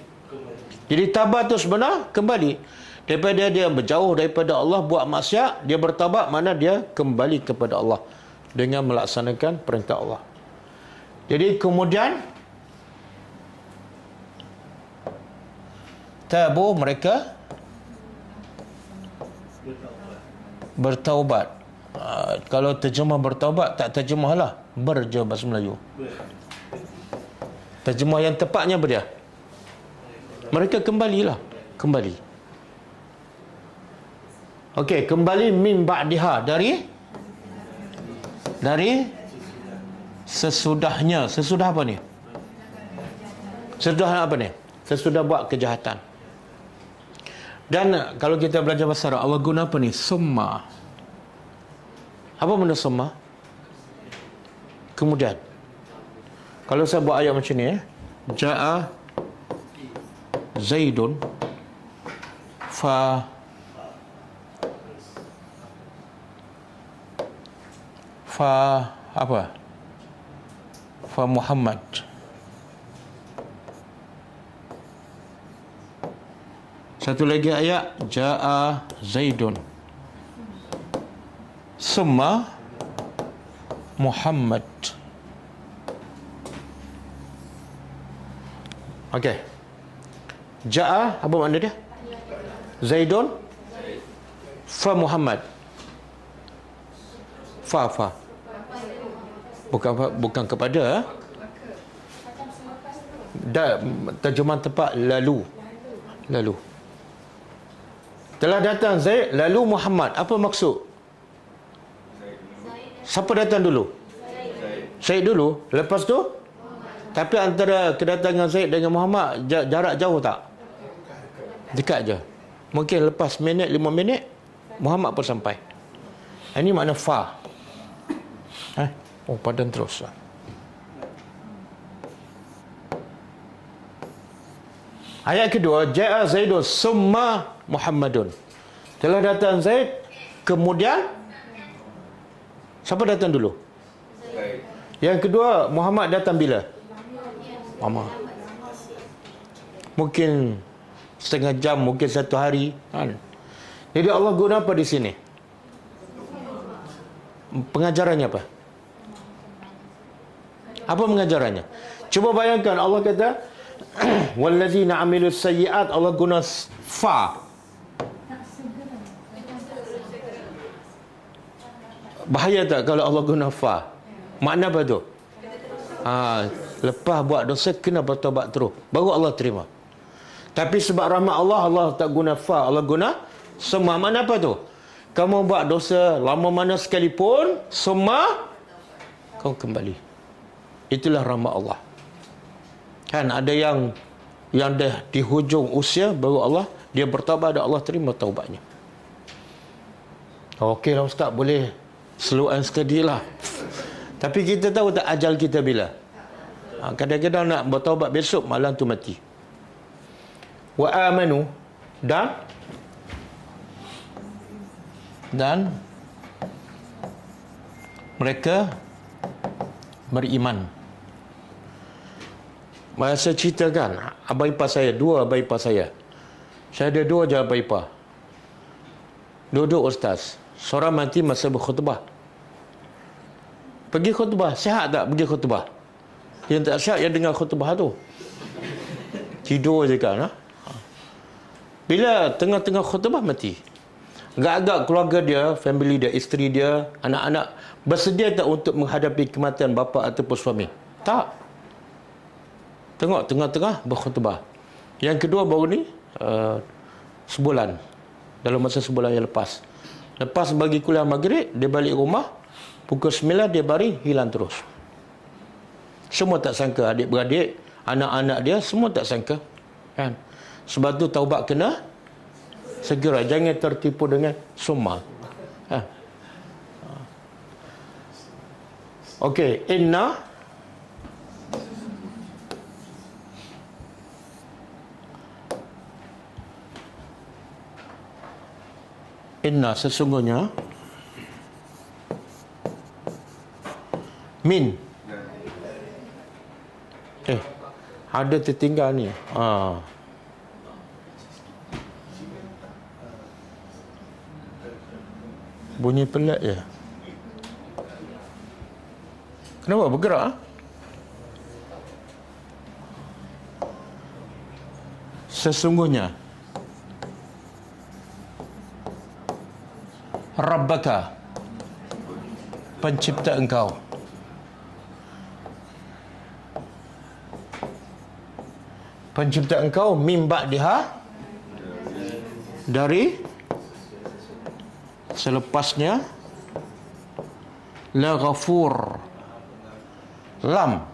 Jadi taba tu sebenar kembali. Daripada dia berjauh daripada Allah, buat maksiat, dia bertaubat, mana dia kembali kepada Allah dengan melaksanakan perintah Allah. Jadi kemudian tabu, mereka bertaubat. Kalau terjemah bertaubat, tak terjemahlah je bahasa Melayu. Terjemah yang tepatnya apa dia? Mereka kembalilah. Kembali. Okey, kembali min ba'diha, dari sesudahnya. Sesudah apa ni? Sesudah apa ni? Sesudah buat kejahatan. Dan kalau kita belajar bahasa Arab, Allah guna apa ni? Summa. Apa benda summa? Kemudian. Kalau saya buat ayat macam ni, Ja'a Zaidun fa apa? Fa Muhammad. Satu lagi ayat, Ja'a Zaidun summa Muhammad. Okey. Ja'a, apa makna dia? Zaidun fa Muhammad. Fa. Bukan kepada. Terjemahan tepat lalu. Telah datang Zaid, lalu Muhammad. Apa maksud? Siapa datang dulu? Zaid dulu. Lepas tu? Tapi antara kedatangan Zaid dengan Muhammad, jarak jauh tak? Dekat je. Mungkin lepas 5 minit, Muhammad pun sampai. Ini makna fa. Oh, padan terus. Ayat kedua, Ja'a Zaidun summa Muhammadun. Telah datang Zaid, kemudian siapa datang dulu? Zaid. Yang kedua, Muhammad datang bila? Muhammad. Mungkin setengah jam, mungkin 1 hari kan. Jadi Allah guna apa di sini? Pengajarannya apa? Apa pengajarannya? Cuba bayangkan Allah kata wallazina amilus sayyi'at, Allah guna fa. Bahaya tak kalau Allah guna fa? Makna apa tu? Lepas buat dosa kena bertaubat terus, baru Allah terima. Tapi sebab rahmat Allah, Allah tak guna fa, Allah guna semua. Makna apa tu? Kamu buat dosa lama mana sekalipun, semua kau kembali. Itulah rahmat Allah. Kan ada yang dah di hujung usia, baru Allah dia bertaubat, dan Allah terima taubatnya. Okeylah Ustaz, boleh slow and steady lah. Tapi kita tahu tak ajal kita bila? Kadang-kadang nak bertaubat besok, malam tu mati. Wa amanu, dan mereka beriman. Saya ceritakan abang ipar saya, dua abang ipar saya. Saya ada dua je abang ipar. Dua-dua ustaz. Seorang mati masa berkhutbah. Pergi khutbah, sihat tak pergi khutbah? Yang tak sihat yang dengar khutbah tu. Tidur je kan. Bila tengah-tengah khutbah mati. Agak-agak keluarga dia, family dia, isteri dia, anak-anak bersedia tak untuk menghadapi kematian bapa ataupun suami? Tak. Tengok tengah-tengah berkhutbah. Yang kedua baru ni sebulan. Dalam masa sebulan yang lepas. Lepas bagi kuliah maghrib, dia balik rumah. Pukul 9 dia baring, hilang terus. Semua tak sangka, adik-beradik, anak-anak dia semua tak sangka. Kan? Sebab tu taubat kena segera, jangan tertipu dengan summa. Okey, inna sesungguhnya min ada tertinggal ni. Bunyi pelat je. Kenapa bergerak? Sesungguhnya Rabbaka, pencipta engkau, min ba'diha, dari selepasnya, la ghafur, lam.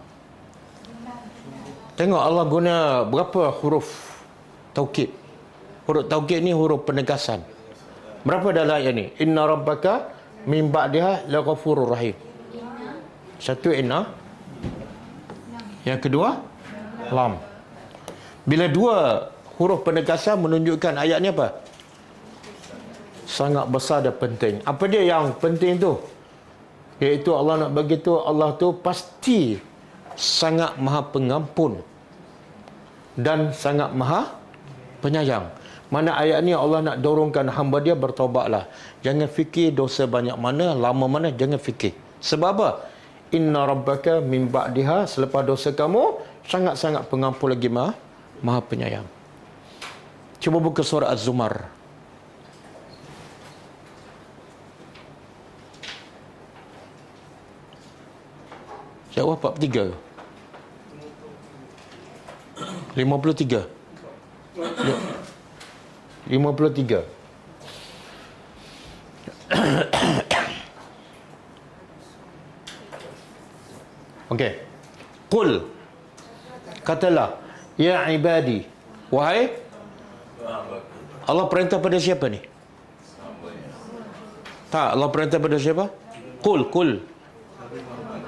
Tengok Allah guna berapa huruf taukid. Huruf taukid ni huruf penegasan. Berapa dalam ayat ni? Inna rabbaka min ba'diha la ghafurur rahim. Satu inna. Yang kedua lam. Bila dua huruf penegasan menunjukkan ayat ni apa? Sangat besar dan penting. Apa dia yang penting tu? Iaitu Allah nak bagi tu, Allah tu pasti sangat maha pengampun dan sangat maha penyayang. Mana ayat ni Allah nak dorongkan hamba dia bertaubatlah. Jangan fikir dosa banyak mana, lama mana, jangan fikir. Sebab apa? Inna rabbaka min ba'diha, selepas dosa kamu sangat-sangat pengampun lagi maha penyayang. Cuba buka surah Az-Zumar. Jawab 43 ke? 53. 53. Okey. Qul, katalah, ya ibadi, wahai, Allah perintah pada siapa ni? Tak, Allah perintah pada siapa? Qul.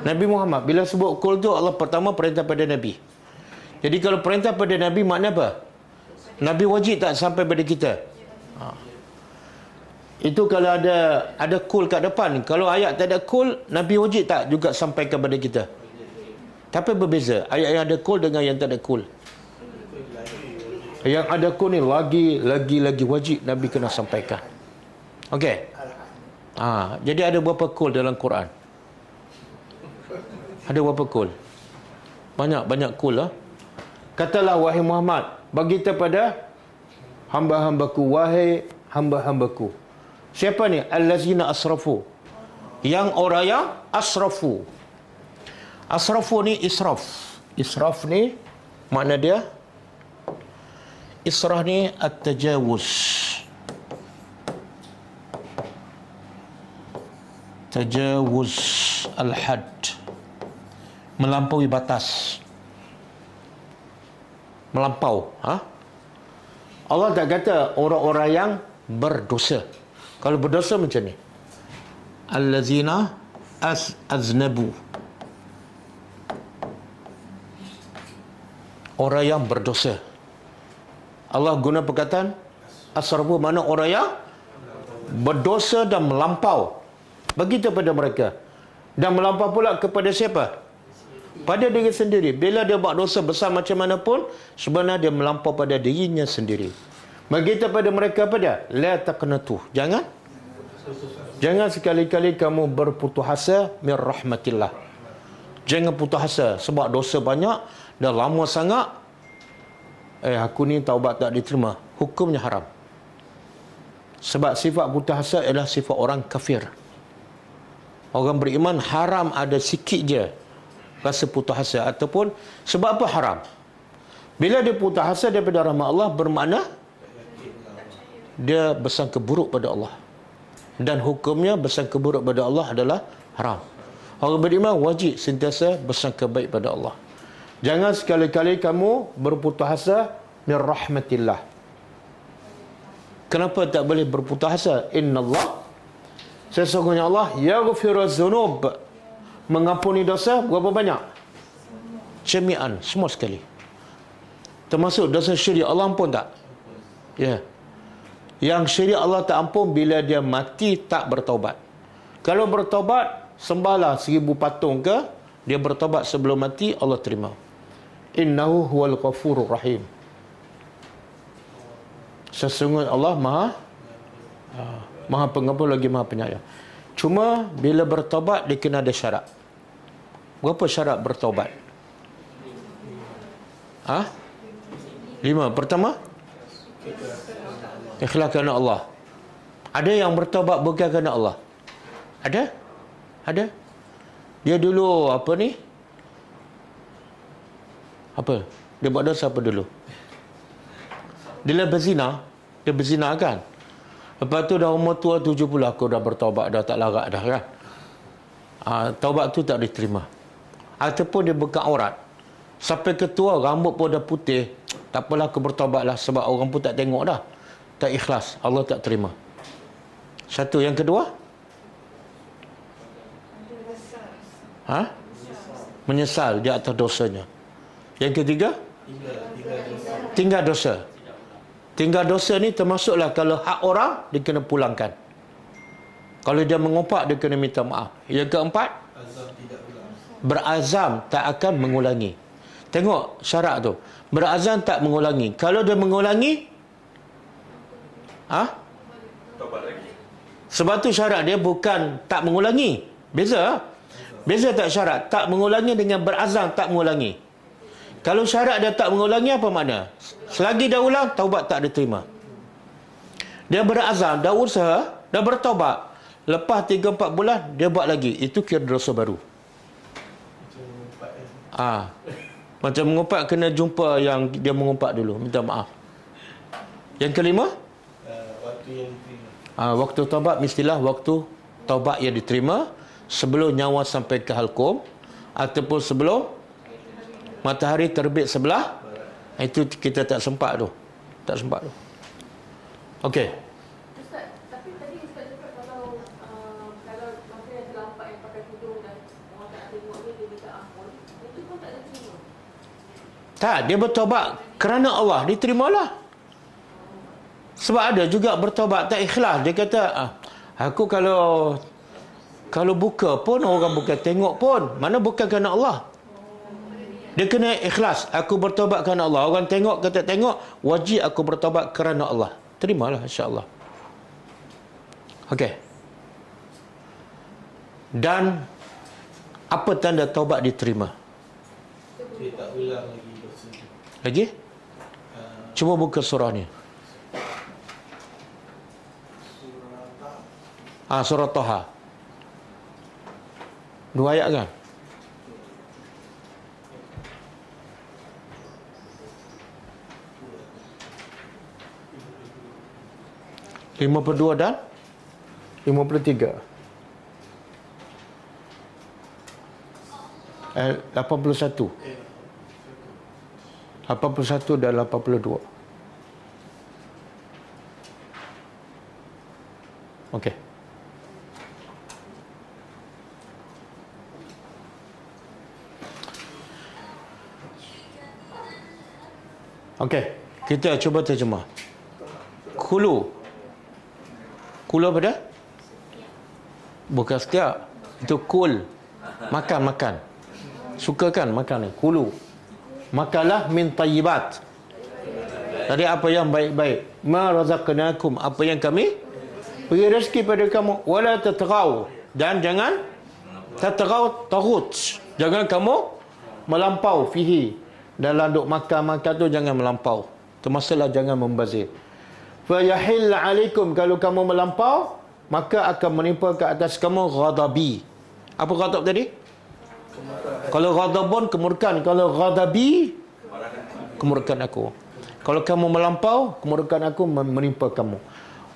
Nabi Muhammad. Bila sebut qul tu, Allah pertama perintah pada Nabi. Jadi kalau perintah pada Nabi, makna apa? Nabi wajib tak sampai pada kita? Itu kalau ada qul kat depan. Kalau ayat tak ada qul, Nabi wajib tak juga sampai kepada kita? Tapi berbeza. Ayat yang ada qul dengan yang tak ada qul. Yang ada qul ni lagi wajib Nabi kena sampaikan. Okey. Jadi ada berapa kul dalam Quran? Ada berapa kul? Banyak kul lah. Katalah wahai Muhammad, bagi kepada hamba-hambaku, wahai hamba-hambaku. Siapa ni? Allazina asrafu. Yang orang yang asrafu. Asrafu ni israf. Israf ni makna dia, israf ni at-tajawuz. Tajawuz al-had. Melampaui batas. Melampau. Allah tak kata orang-orang yang berdosa. Kalau berdosa macam ni. Allazina aznabu. Orang yang berdosa. Allah guna perkataan asrafu, mana orang yang berdosa dan melampau. Begitu pada mereka. Dan melampau pula kepada siapa? Pada diri sendiri. Bila dia buat dosa besar macam mana pun, sebenarnya dia melampau pada dirinya sendiri. Begitu pada mereka pada la taqnatu. Jangan sekali-kali kamu berputus asa min rahmatillah. Jangan putus asa sebab dosa banyak, dah lama sangat. Aku ni taubat tak diterima. Hukumnya haram. Sebab sifat putus asa adalah sifat orang kafir. Orang beriman haram ada sikit je rasa putus asa. Ataupun sebab apa haram? Bila dia putus asa daripada rahmat Allah, bermakna dia bersangka buruk pada Allah. Dan hukumnya bersangka buruk pada Allah adalah haram. Orang beriman wajib sentiasa bersangka baik pada Allah. Jangan sekali-kali kamu berputus asa min rahmatillah. Kenapa tak boleh berputus asa? Innallah, sesungguhnya Allah yaghfiruz dzunub, mengampuni dosa berapa banyak? Jami'an, semua sekali. Termasuk dosa syirik, Allah ampun tak? Ya. Yang syirik Allah tak ampun bila dia mati tak bertaubat. Kalau bertaubat, sembahlah 1000 patung ke, dia bertaubat sebelum mati, Allah terima. Innahu huwal ghafurur rahim. Sesungguhnya Allah Maha Pengampun lagi Maha Penyayang. Cuma bila bertaubat dia kena ada syarat. Berapa syarat bertaubat? 5. Pertama, ikhlas kerana Allah. Ada yang bertaubat bukan kerana Allah? Ada. Dia dulu dia buat dosa apa dulu? Dia berzina kan? Lepas tu dah umur tua 70, aku dah bertaubat, dah tak larat dah kan? Taubat tu tak diterima. Ataupun dia buka aurat. Sampai ketua, rambut pun dah putih. Tak apalah, aku bertaubatlah sebab orang pun tak tengok dah. Tak ikhlas, Allah tak terima. Satu. Yang kedua? Menyesal di atas dosanya. Yang ketiga? Tinggal dosa. Tinggal dosa ni termasuklah kalau hak orang, dia kena pulangkan. Kalau dia mengumpat, dia kena minta maaf. Yang keempat? Berazam tak akan mengulangi. Tengok syarat tu. Berazam tak mengulangi. Kalau dia mengulangi, Tobat lagi. sebab tu syarat dia bukan tak mengulangi. Beza tak syarat tak mengulangi dengan berazam tak mengulangi. Kalau syarat dia tak mengulangi, apa makna? Selagi dah ulang, taubat tak diterima. Dia berazam, dah usaha, dah bertaubat. Lepas 3-4 bulan, dia buat lagi. Itu kira dosa baru. Macam mengumpat, kena jumpa yang dia mengumpat dulu. Minta maaf. Yang kelima? Waktu yang diterima. Waktu taubat mestilah waktu taubat yang diterima sebelum nyawa sampai ke halkum ataupun sebelum matahari terbit sebelah. Itu kita tak sempat tu. Okey. Ustaz, tapi tadi Ustaz cakap kalau masa yang terlambat yang pakai tudung dan orang tak nak tengok dia minta ampun, itu pun tak diterima. Tak, dia bertaubat kerana Allah, diterimalah. Sebab ada juga bertaubat tak ikhlas. Dia kata, aku kalau buka pun orang bukan tengok pun. Mana bukan kerana Allah. Dia kena ikhlas. Aku bertaubat kerana Allah. Orang tengok ke tak tengok, wajib aku bertaubat kerana Allah. Terimalah insya-Allah. Okey. Dan apa tanda taubat diterima? Dia tak ulang lagi dosa tu. Lagi? Cuba buka surah ni. Surah Taha. 2 ayat kan? (52) dan 53. 81. 81 dan 82. Okey. Okey, kita cuba terjemah. Kulu apa dah? Bukan setiap. Itu kul. Makan. Suka kan makan ni? Kulu. Makanlah min tayyibat. Dari apa yang baik-baik. Ma razaqnakum, apa yang kami beri rezeki pada kamu. Wala tatghaw, dan jangan tatghaw taghut. Jangan kamu melampau fihi. Dalam duk makan tu jangan melampau. Termasuklah jangan membazir. Fa yahil alaikum, kalau kamu melampau maka akan menimpa ke atas kamu ghadabi. Apa ghadab tadi? Kalau ghadabun kemurkaan, kalau ghadabi kemurkaan aku. Kalau kamu melampau, kemurkaan aku menimpa kamu.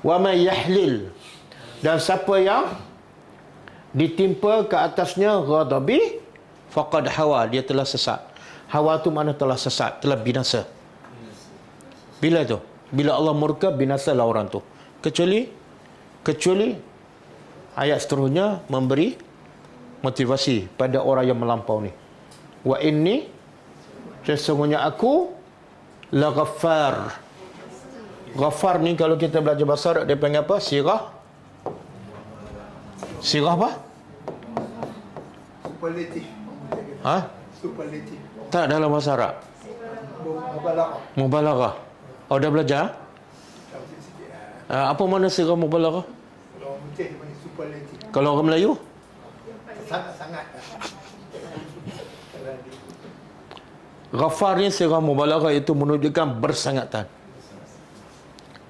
Wa may yahlil, dan siapa yang ditimpa ke atasnya ghadabi faqad hawa, dia telah sesat. Hawa tu mana telah sesat, telah binasa. Bila tu? Bila Allah murka, binasalah orang tu. Kecuali ayat seterusnya memberi motivasi pada orang yang melampau ni. Wa inni, sesungguhnya aku la ghaffar. Ghaffar ni kalau kita belajar bahasa Arab dia panggil apa? Sirah apa? Superlatif. Superlatif. Tak, dalam bahasa Arab. Mubalaghah. Oh, dah belajar? Apa mana sirah mubalaghah? Kalau Mujahid dia panggil superlatif. Kalau orang Melayu? Sangat-sangat. Ghafar ni sirah mubalaghah, itu menunjukkan bersangatan.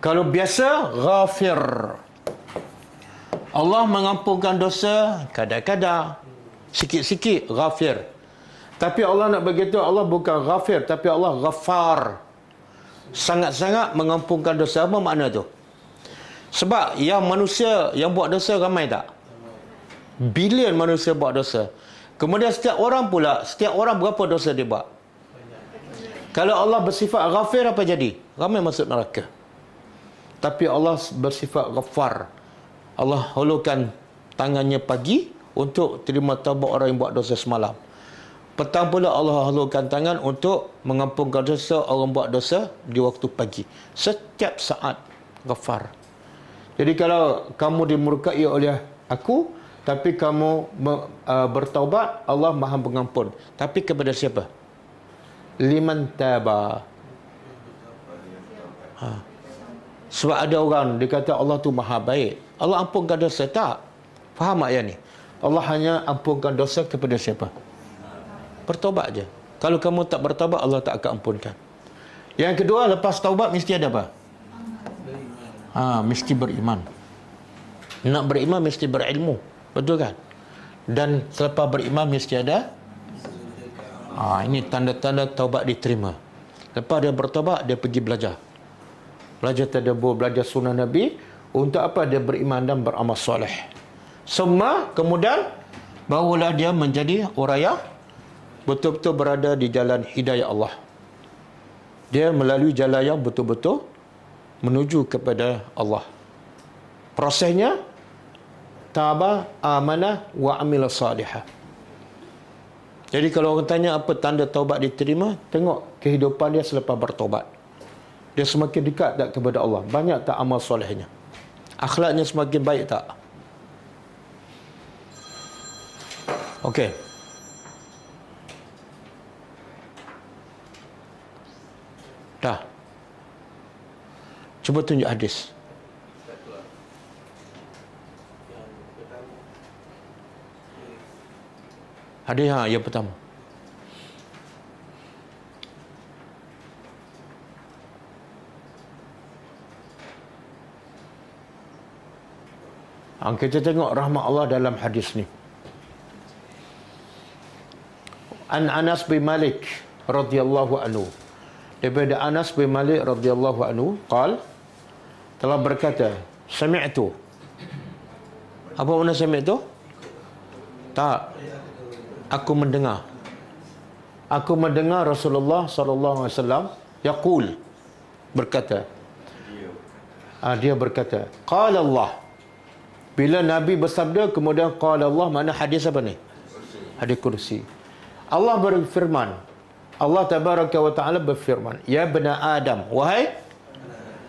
Kalau biasa, ghafir. Allah mengampunkan dosa kadang-kadang, sikit-sikit, ghafir. Tapi Allah nak begitu, Allah bukan ghafir, tapi Allah ghaffar. Sangat-sangat mengampunkan dosa. Apa makna tu? Sebab yang manusia yang buat dosa ramai tak? Bilion manusia buat dosa. Kemudian setiap orang berapa dosa dia buat? Kalau Allah bersifat ghafir, apa jadi? Ramai masuk neraka. Tapi Allah bersifat ghaffar. Allah hulurkan tangannya pagi untuk terima taubat orang yang buat dosa semalam. Petang pula Allah hulurkan tangan untuk mengampunkan dosa orang buat dosa di waktu pagi. Setiap saat ghaffar. Jadi kalau kamu dimurkai oleh aku, tapi kamu bertaubat, Allah Maha Pengampun. Tapi kepada siapa? Liman taba. Sebab ada orang dia kata Allah tu Maha Baik. Allah ampunkan dosa, tak? Faham ayat ni? Allah hanya ampunkan dosa kepada siapa? Bertaubat je. Kalau kamu tak bertaubat, Allah tak akan ampunkan. Yang kedua, lepas taubat mesti ada apa? Mesti beriman. Nak beriman mesti berilmu. Betul kan? Dan selepas beriman mesti ada ini tanda-tanda taubat diterima. Lepas dia bertaubat, dia pergi belajar. Belajar tadabbur, belajar sunnah Nabi. Untuk apa? Dia beriman dan beramal soleh. Semua kemudian barulah dia menjadi orang yang betul-betul berada di jalan hidayah Allah. Dia melalui jalan yang betul-betul menuju kepada Allah. Prosesnya taba, amanah, wa amila salihah. Jadi kalau orang tanya apa tanda taubat diterima, tengok kehidupan dia selepas bertaubat. Dia semakin dekat tak kepada Allah? Banyak tak amal solehnya? Akhlaknya semakin baik tak? Okey. Dah. Cuba tunjuk hadis. Hadis yang pertama. Kita tengok rahmat Allah dalam hadis ni. An Anas bin Malik radhiyallahu anhu. Daripada Anas bin Malik radhiyallahu anhu, telah berkata, sami'tu. Apa makna sami'tu? Tak. Aku mendengar. Aku mendengar Rasulullah sallallahu alaihi wasallam yaqul, berkata. Dia berkata, qala Allah. Bila Nabi bersabda, kemudian qala Allah, mana hadis apa ni? Hadis kursi. Allah berfirman, Allah tabaraka wa ta'ala berfirman, ya bani Adam, wahai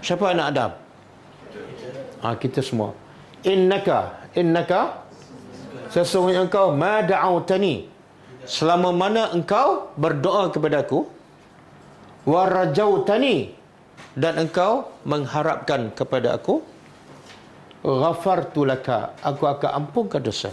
siapa anak Adam? Kita semua. Innaka sesungguhnya engkau ma da'autani, selama mana engkau berdoa kepada aku, wa rajautani, dan engkau mengharapkan kepada aku, ghafartu laka, aku akan ampunkan dosa.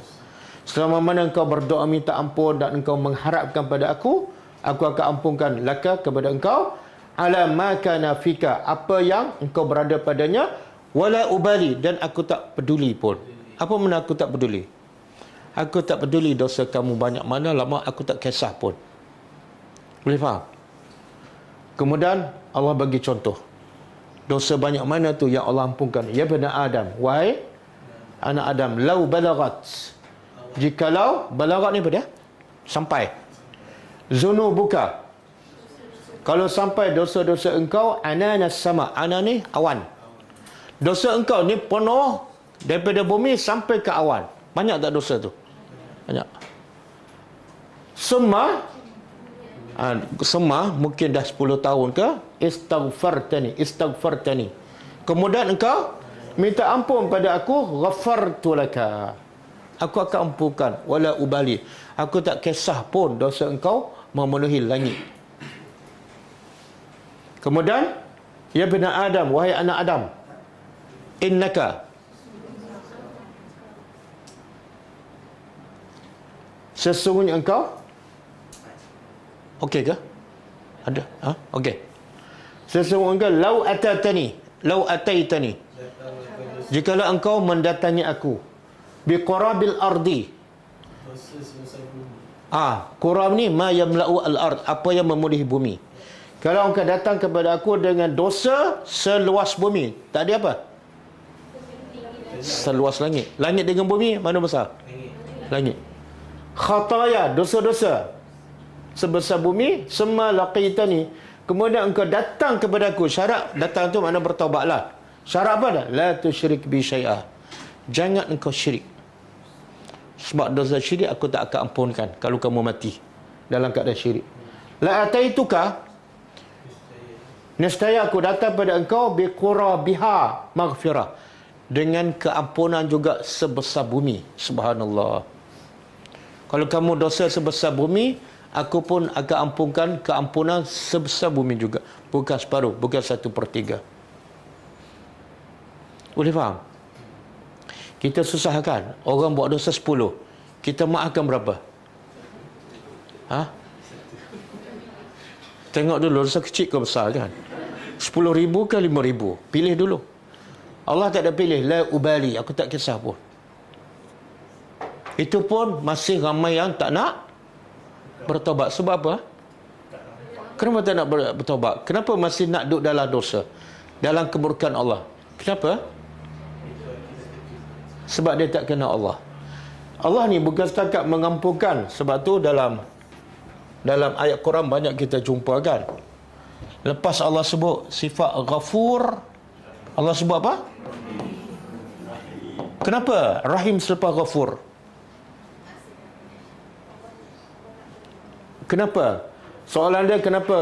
Selama mana engkau berdoa minta ampun dan engkau mengharapkan pada aku akan ampunkan laka kepada engkau, ala ma kana fika, apa yang engkau berada padanya, wala ubali, dan aku tak peduli pun. Apa makna aku tak peduli? Aku tak peduli dosa kamu banyak mana, lama aku tak kisah pun. Boleh faham? Kemudian Allah bagi contoh. Dosa banyak mana tu yang Allah ampunkan? Ya bani Adam, wahai anak Adam, lau balagat, jikalau balagat ni apa dia? Sampai. Zunubuka, kalau sampai dosa-dosa engkau, ananas sama, ana ni awan. Dosa engkau ni penuh daripada bumi sampai ke awan. Banyak tak dosa tu? Banyak. Semua mungkin dah 10 tahun ke, istaghfartani. Kemudian engkau minta ampun pada aku, ghafartu laka, aku akan ampunkan, wala ubali, aku tak kisah pun dosa engkau memenuhi langit. Kemudian, ya bani Adam, wahai anak Adam, innaka, sesungguhnya engkau, okey ke? Ada? Okey. Sesungguhnya engkau, lau ataitani, jikalau engkau mendatangi aku, biqarabil ardi, qurab ni ma yamla'u al-ard, apa yang memenuhi bumi. Kalau engkau datang kepada aku dengan dosa seluas bumi, tak ada apa? Seluas langit. Langit dengan bumi, mana besar? Langit. Khataya, dosa-dosa sebesar bumi, semua laqitani, kemudian engkau datang kepada aku. Syarat datang tu makna bertaubatlah. Syarat apa dah? La tusyrik bi syai'a, jangan engkau syirik. Sebab dosa syirik aku tak akan ampunkan kalau kamu mati dalam keadaan syirik. La ataituka, nescaya aku datang pada engkau, biqurabiha maghfirah, dengan keampunan juga sebesar bumi. Subhanallah. Kalau kamu dosa sebesar bumi, aku pun akan ampunkan keampunan sebesar bumi juga. Bukan separuh, bukan 1/3. Boleh faham? Kita susahkan. Orang buat dosa 10, kita maafkan berapa? Tengok dulu, dosa kecil ke besar kan? 10,000 ke 5,000? Pilih dulu. Allah tak ada pilih. La ubali, aku tak kisah pun. Itu pun masih ramai yang tak nak bertaubat. Sebab apa? Kenapa tak nak bertaubat? Kenapa masih nak duduk dalam dosa, dalam keburukan Allah? Kenapa? Sebab dia tak kenal Allah. Allah ni bukan setakat mengampunkan. Sebab tu dalam ayat Quran banyak kita jumpa kan. Lepas Allah sebut sifat ghafur, Allah sebut apa? Kenapa Rahim selepas ghafur? Kenapa? Soalan dia, kenapa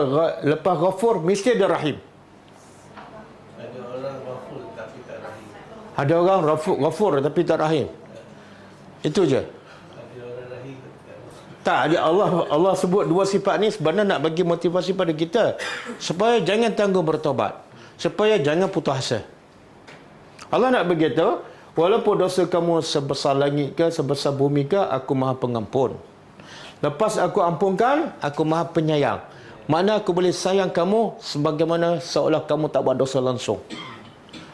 lepas ghafur mesti ada Rahim? Ada orang ghafur tapi tak rahim. Ada orang ghafur tapi tak Rahim. Itu je. Ada orang rahim tapi tak rahim. Tak, Allah sebut dua sifat ni sebenarnya nak bagi motivasi pada kita supaya jangan tangguh bertobat, supaya jangan putus asa. Allah nak begitu, walaupun dosa kamu sebesar langit ke, sebesar bumi ke, aku Maha Pengampun. Lepas aku ampunkan, aku maha penyayang. Makna aku boleh sayang kamu sebagaimana seolah kamu tak buat dosa langsung.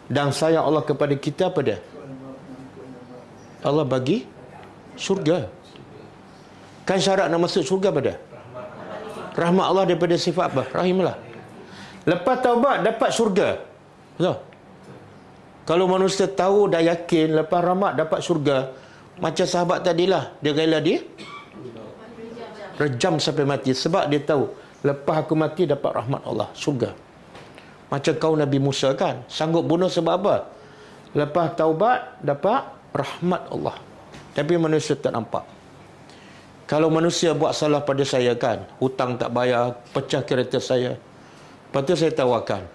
Dan sayang Allah kepada kita apa dia? Allah bagi syurga. Kan syarat nak masuk syurga apa dia? Rahmat Allah daripada sifat apa? Rahim lah. Lepas taubat dapat syurga. Betul? Kalau manusia tahu dah yakin lepas rahmat dapat syurga, macam sahabat tadilah, dia rela dia rejam sampai mati sebab dia tahu lepas aku mati dapat rahmat Allah, syurga. Macam kau Nabi Musa kan, sanggup bunuh sebab apa? Lepas taubat dapat rahmat Allah. Tapi manusia tak nampak. Kalau manusia buat salah pada saya kan, hutang tak bayar, pecah kereta saya, lepas tu saya tawarkan,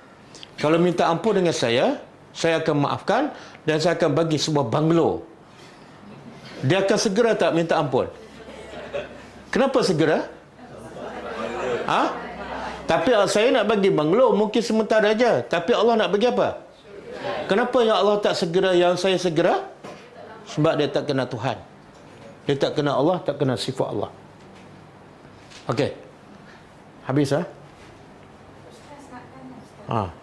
kalau minta ampun dengan saya akan maafkan dan saya akan bagi sebuah banglo. Dia akan segera tak minta ampun? Kenapa segera? Tapi saya nak bagi banglo mungkin sementara aja, tapi Allah nak bagi apa? Kenapa ya Allah tak segera yang saya segera? Sebab dia tak kenal Tuhan. Dia tak kenal Allah, tak kenal sifat Allah. Okey. Habis Ustaz nak tanya, Ustaz.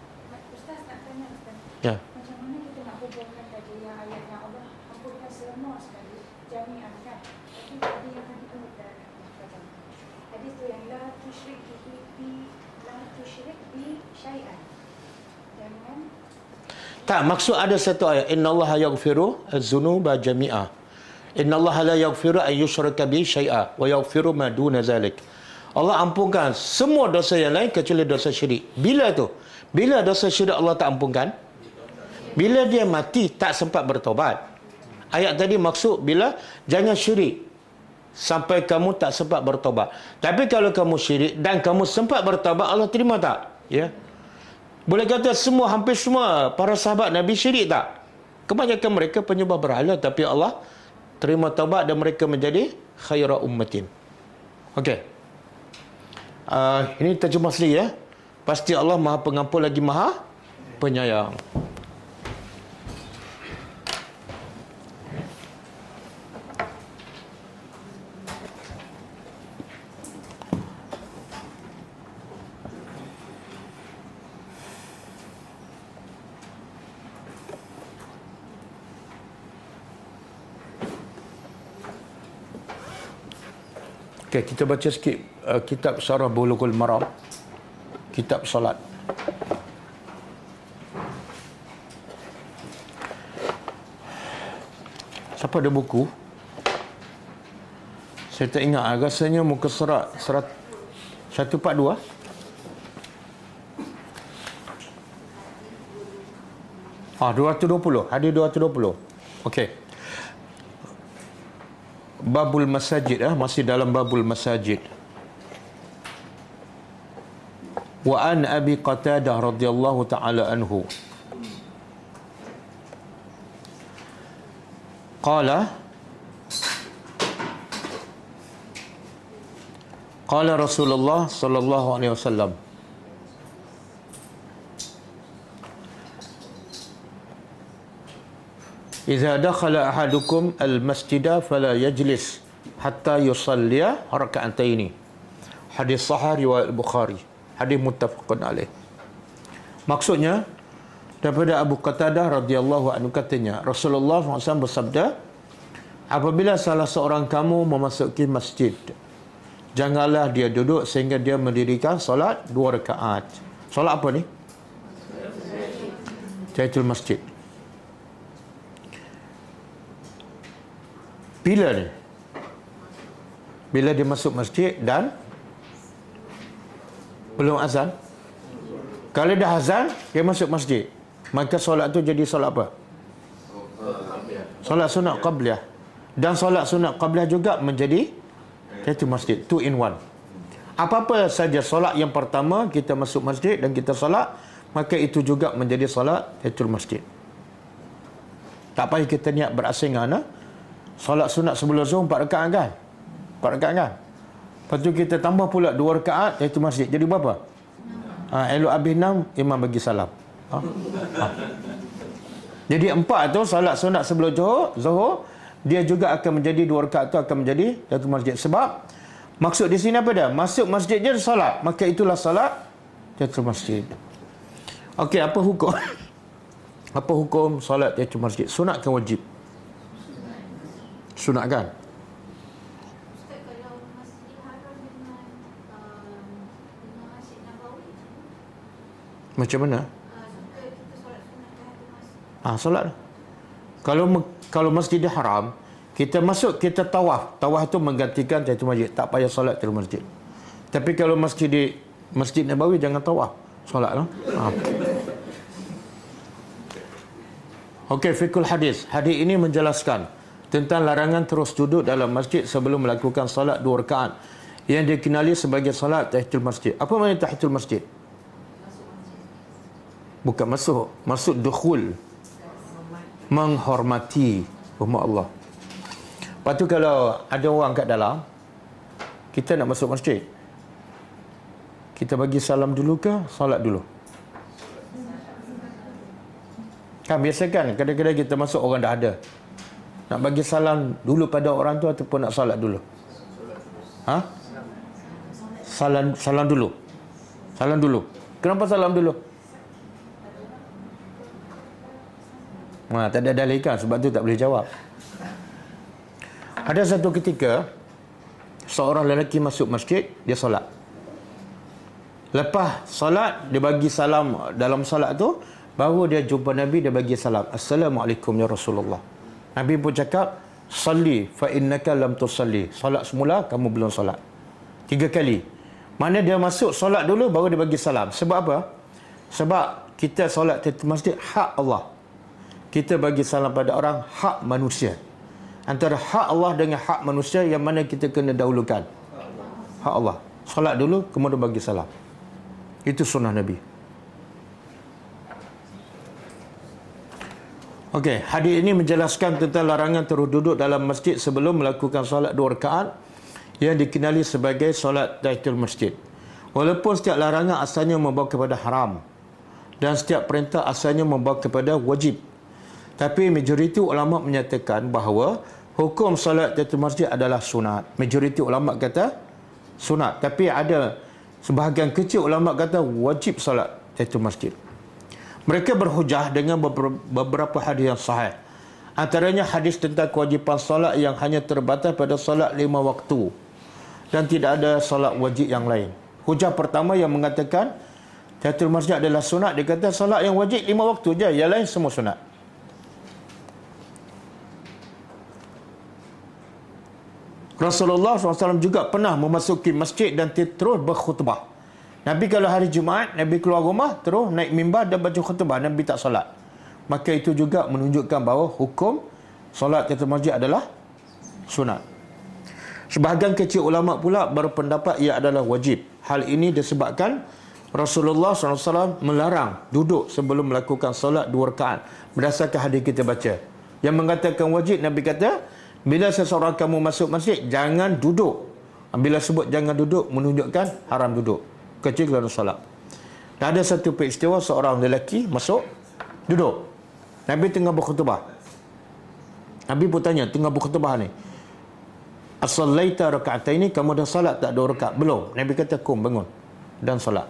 Ustaz nak tanya, Ustaz. Ya. Macam mana kita nak hubungkan tadi yang ayat yang Allah ampunkan semua sekali jami'an kan? Tapi tadi yang tadi tu macam hadis tu yang la tusyrik bi syai'an. Jangan. Tak, maksud ada satu ayat, innallaha yaghfiru az-dzunuba jami'a. Innallaha la yaghfiru an yushraka bihi syai'a wa yaghfiru ma duna zalik. Allah ampunkan semua dosa yang lain kecuali dosa syirik. Bila tu? Bila dosa syirik Allah tak ampunkan? Bila dia mati tak sempat bertobat. Ayat tadi maksud bila jangan syirik sampai kamu tak sempat bertobat. Tapi kalau kamu syirik dan kamu sempat bertobat, Allah terima tak? Ya. Boleh kata semua, hampir semua para sahabat Nabi syirik tak? Kebanyakan mereka penyembah berhala, tapi Allah terima taubat dan mereka menjadi khaira ummatin. Okey. Ini terjemah asli ya. Pasti Allah Maha Pengampun lagi Maha Penyayang. Okay, kita baca sikit kitab Syarah Bulughul Maram, kitab solat. Siapa ada buku? Saya tak ingat, rasanya muka surat 142. Ah, 220. Ada 220. Okey. Babul Masajid, masih dalam Babul Masajid. Wa an Abi Qatadah radhiyallahu ta'ala anhu. Qala Rasulullah sallallahu alaihi wasallam, Iza dakhala ahadukum al-masjida fala yajlis hatta yusalliya raka'ataini. Hadis sahih riwayat Bukhari. Hadis muttafaqun alaih. Maksudnya daripada Abu Qatadah radhiyallahu anhu katanya, Rasulullah SAW bersabda, apabila salah seorang kamu memasuki masjid, janganlah dia duduk sehingga dia mendirikan solat 2 rakaat. Solat apa ni? Tahiyatul masjid. Bila ni? Bila dia masuk masjid dan belum azan. Kalau dah azan, dia masuk masjid, maka solat tu jadi solat apa? Solat sunat qabliyah. Dan solat sunat qabliyah juga menjadi tahiyatul masjid, 2 in 1. Apa-apa saja solat yang pertama kita masuk masjid dan kita solat, maka itu juga menjadi solat tahiyatul masjid. Tak payah kita niat berasingan. Solat sunat sebelum zuhur 4 rakaat kan? 4 rakaat kan? Lepas tu kita tambah pula 2 rakaat tahiyatul masjid. Jadi berapa? Elok habis 6, imam bagi salam. Jadi 4 tu solat sunat sebelum zuhur, dia juga akan menjadi 2 rakaat tu akan menjadi tahiyatul masjid. Sebab Maksud di sini apa dia? Masuk masjid je solat. Maka itulah solat tahiyatul masjid. Okey, apa hukum? Apa hukum solat tahiyatul masjid? Sunat ke wajib? Sunat kan? Ustaz, kalau Masjidil Haram dengan Masjid Nabawi, Macam mana? suka kita solat sunat tahiyatul masjid. Solat. Kalau Masjidil Haram, kita masuk, kita tawaf. Tawaf itu menggantikan tahiyatul masjid. Tak payah solat tahiyatul masjid. Tapi kalau Masjid Nabawi, jangan tawaf. Solat lah. Okey, fikul hadis. Hadis ini menjelaskan tentang larangan terus duduk dalam masjid sebelum melakukan solat 2 rakaat yang dikenali sebagai solat tahiyatul masjid. Apa makna tahiyatul masjid? Bukan masuk. Maksud dukhul. Menghormati rumah Allah. Lepas tu kalau ada orang kat dalam, kita nak masuk masjid, kita bagi salam dulu ke solat dulu? Kan biasa kan, kadang-kadang kita masuk orang dah ada. Nak bagi salam dulu pada orang tu ataupun nak solat dulu? Salam dulu. Salam dulu. Kenapa salam dulu? Tak ada dalil kan, sebab tu tak boleh jawab. Ada satu ketika seorang lelaki masuk masjid, dia solat. Lepas solat, dia bagi salam dalam solat tu, baru dia jumpa Nabi, dia bagi salam. Assalamualaikum ya Rasulullah. Nabi pun cakap, salli fa innaka lam tusalli. Solat semula, kamu belum solat. 3 kali. Mana dia masuk solat dulu, baru dia bagi salam. Sebab apa? Sebab kita solat di masjid, hak Allah. Kita bagi salam pada orang, hak manusia. Antara hak Allah dengan hak manusia, yang mana kita kena dahulukan? Hak Allah. Solat dulu, kemudian bagi salam. Itu sunnah Nabi. Okey, hadis ini menjelaskan tentang larangan terus duduk dalam masjid sebelum melakukan solat 2 rakaat yang dikenali sebagai solat tahiyatul masjid. Walaupun setiap larangan asalnya membawa kepada haram dan setiap perintah asalnya membawa kepada wajib. Tapi majoriti ulama menyatakan bahawa hukum solat tahiyatul masjid adalah sunat. Majoriti ulama kata sunat. Tapi ada sebahagian kecil ulama kata wajib solat tahiyatul masjid. Mereka berhujah dengan beberapa hadis yang sahih. Antaranya hadis tentang kewajipan solat yang hanya terbatas pada solat 5 waktu dan tidak ada solat wajib yang lain. Hujah pertama yang mengatakan tahiyatul masjid adalah sunat, dia kata solat yang wajib 5 waktu je, yang lain semua sunat. Rasulullah SAW juga pernah memasuki masjid dan terus berkhutbah. Nabi kalau hari Jumaat, Nabi keluar rumah, terus naik mimbar dan baca khutbah. Nabi tak solat. Maka itu juga menunjukkan bahawa hukum solat tahiyatul masjid adalah sunat. Sebahagian kecil ulama pula berpendapat ia adalah wajib. Hal ini disebabkan Rasulullah SAW melarang duduk sebelum melakukan solat 2 rakaat. Berdasarkan hadis kita baca. Yang mengatakan wajib, Nabi kata, bila seseorang kamu masuk masjid, jangan duduk. Bila sebut jangan duduk, menunjukkan haram duduk. Kecuali kerana solat. Dan ada satu peristiwa seorang lelaki masuk, duduk. Nabi tengah berkhutbah. Nabi pun tanya, tengah berkhutbah ni, as-sallaita raka'ataini, kamu dah salat tak 2 rakaat? Belum. Nabi kata, kum, bangun dan salat.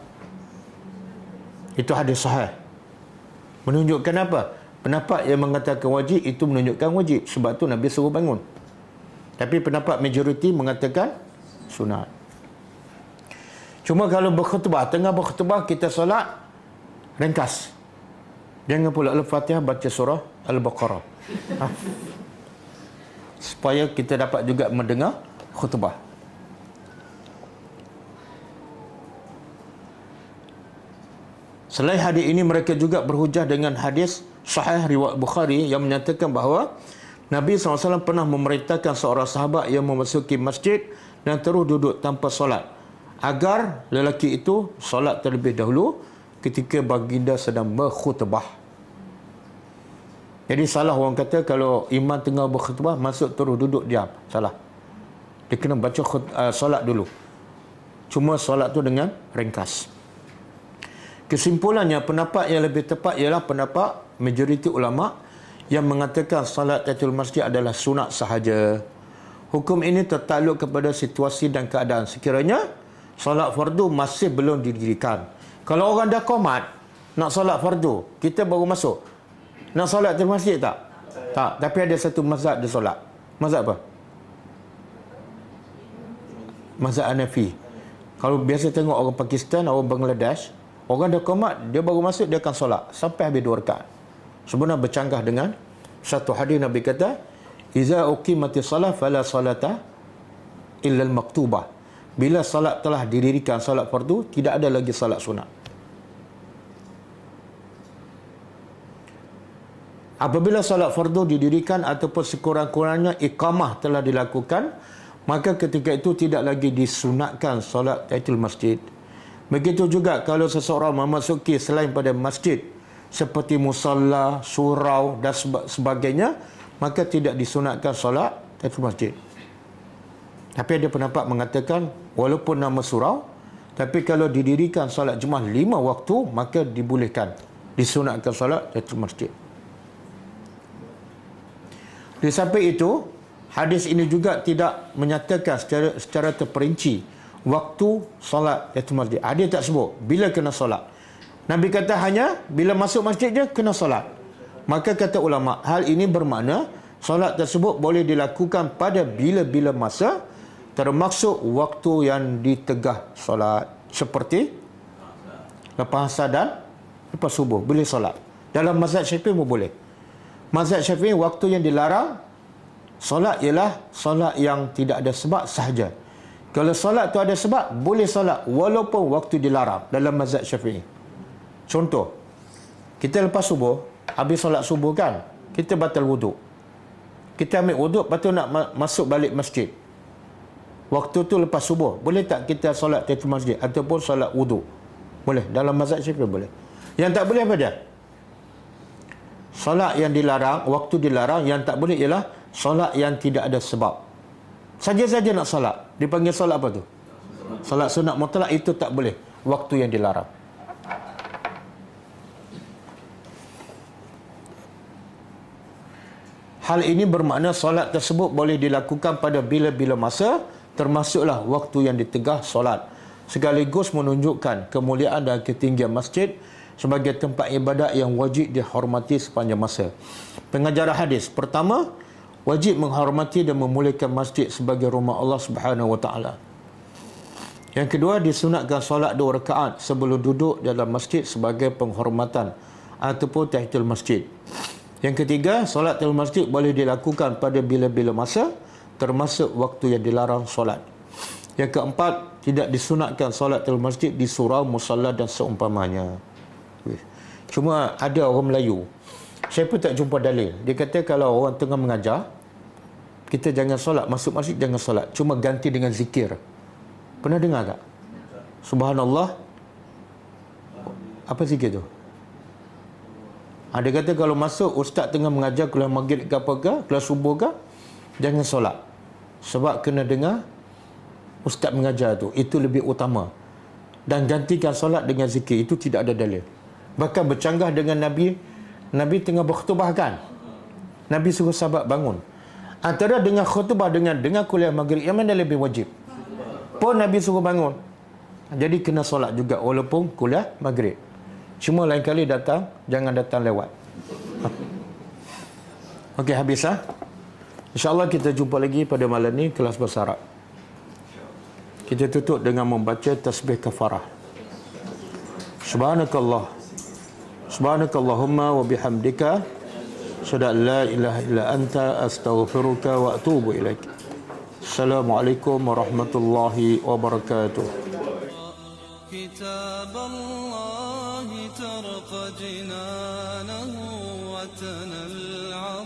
Itu hadis sahih. Menunjukkan apa? Pendapat yang mengatakan wajib itu menunjukkan wajib. Sebab tu Nabi suruh bangun. Tapi pendapat majoriti mengatakan sunat. Cuma kalau berkhutbah, tengah berkhutbah kita solat, ringkas. Jangan pula Al-Fatihah baca surah Al-Baqarah. Supaya kita dapat juga mendengar khutbah. Selain hadis ini, mereka juga berhujah dengan hadis sahih riwayat Bukhari yang menyatakan bahawa Nabi SAW pernah memerintahkan seorang sahabat yang memasuki masjid dan terus duduk tanpa solat, agar lelaki itu solat terlebih dahulu ketika baginda sedang berkhutbah. Jadi salah orang kata kalau imam tengah berkhutbah masuk terus duduk diam. Salah. Dia kena baca solat dulu. Cuma solat tu dengan ringkas. Kesimpulannya, pendapat yang lebih tepat ialah pendapat majoriti ulama yang mengatakan salat tahiyatul masjid adalah sunat sahaja. Hukum ini tertakluk kepada situasi dan keadaan. Sekiranya solat fardu masih belum didirikan. Kalau orang dah qomat nak solat fardu, kita baru masuk, nak solat di masjid tak? Tak. Tapi ada satu mazhab dia solat. Mazhab apa? Mazhab Hanafi. Kalau biasa tengok orang Pakistan, orang Bangladesh, orang dah qomat, dia baru masuk, dia akan solat sampai habis 2 rakaat. Sebenarnya bercanggah dengan satu hadis Nabi kata, "Iza uqimatis salah fala salata illa al-maktubah." Bila salat telah didirikan, salat fardu, tidak ada lagi salat sunat. Apabila salat fardu didirikan ataupun sekurang-kurangnya iqamah telah dilakukan, maka ketika itu tidak lagi disunatkan solat tahiyatul masjid. Begitu juga kalau seseorang memasuki selain pada masjid seperti musalla, surau dan sebagainya, maka tidak disunatkan solat tahiyatul masjid. Tapi ada pendapat mengatakan walaupun nama surau, tapi kalau didirikan solat Jumaat 5 waktu, maka dibolehkan, disunatkan solat tahiyatul masjid. Di samping itu, hadis ini juga tidak menyatakan secara terperinci waktu solat tahiyatul masjid. Hadis tak sebut bila kena solat. Nabi kata hanya bila masuk masjid je kena solat. Maka kata ulama, hal ini bermakna solat tersebut boleh dilakukan pada bila-bila masa, termasuk waktu yang ditegah solat, seperti lepas asar dan lepas subuh boleh solat. Dalam mazhab Syafi'i pun boleh. Mazhab Syafi'i waktu yang dilarang solat ialah solat yang tidak ada sebab sahaja. Kalau solat tu ada sebab, boleh solat walaupun waktu dilarang dalam mazhab Syafi'i. Contoh, kita lepas subuh, habis solat subuh kan, kita batal wuduk. Kita ambil wuduk, lepas tu nak masuk balik masjid. Waktu tu lepas subuh, boleh tak kita solat tahiyatul masjid ataupun solat wuduk? Boleh, dalam mazhab Syafi'i boleh. Yang tak boleh apa dia? Solat yang dilarang, waktu dilarang, yang tak boleh ialah solat yang tidak ada sebab. Saja-saja nak solat, dipanggil solat apa tu? Solat sunat mutlak, itu tak boleh, waktu yang dilarang. Hal ini bermakna solat tersebut boleh dilakukan pada bila-bila masa, termasuklah waktu yang ditegah solat, sekaligus menunjukkan kemuliaan dan ketinggian masjid sebagai tempat ibadat yang wajib dihormati sepanjang masa. Pengajaran hadis pertama, wajib menghormati dan memuliakan masjid sebagai rumah Allah Subhanahu wa taala. Yang kedua, disunatkan solat 2 rakaat sebelum duduk dalam masjid sebagai penghormatan ataupun tahiyatul masjid. Yang ketiga, solat tahiyatul masjid boleh dilakukan pada bila-bila masa, termasuk waktu yang dilarang solat. Yang keempat, tidak disunatkan solat tahiyatul masjid di surau, musalla dan seumpamanya. Cuma ada orang Melayu, saya pun tak jumpa dalil, dia kata kalau orang tengah mengajar, kita jangan solat, masuk masjid jangan solat, cuma ganti dengan zikir. Pernah dengar tak? Subhanallah, apa zikir tu? Dia kata kalau masuk ustaz tengah mengajar kelas maghrib ke apa ke, kelas subuh ke, jangan solat, sebab kena dengar ustaz mengajar tu, itu lebih utama. Dan gantikan solat dengan zikir, itu tidak ada dalil. Bahkan bercanggah dengan Nabi tengah berkhutbah kan, Nabi suruh sahabat bangun. Antara dengar khutbah dengan dengar kuliah maghrib, yang mana lebih wajib? Pun Nabi suruh bangun. Jadi kena solat juga walaupun kuliah maghrib. Cuma lain kali datang, jangan datang lewat. Okey, habis lah. InsyaAllah kita jumpa lagi pada malam ni kelas bahasa Arab. Kita tutup dengan membaca tasbih kafarah. Subhanakallahumma wa bihamdika, asyhadu an la ilaha illa anta, astaghfiruka wa atubu ilaik. Assalamualaikum warahmatullahi wabarakatuh. كتاب الله ترق جنانه وتنى العظيم.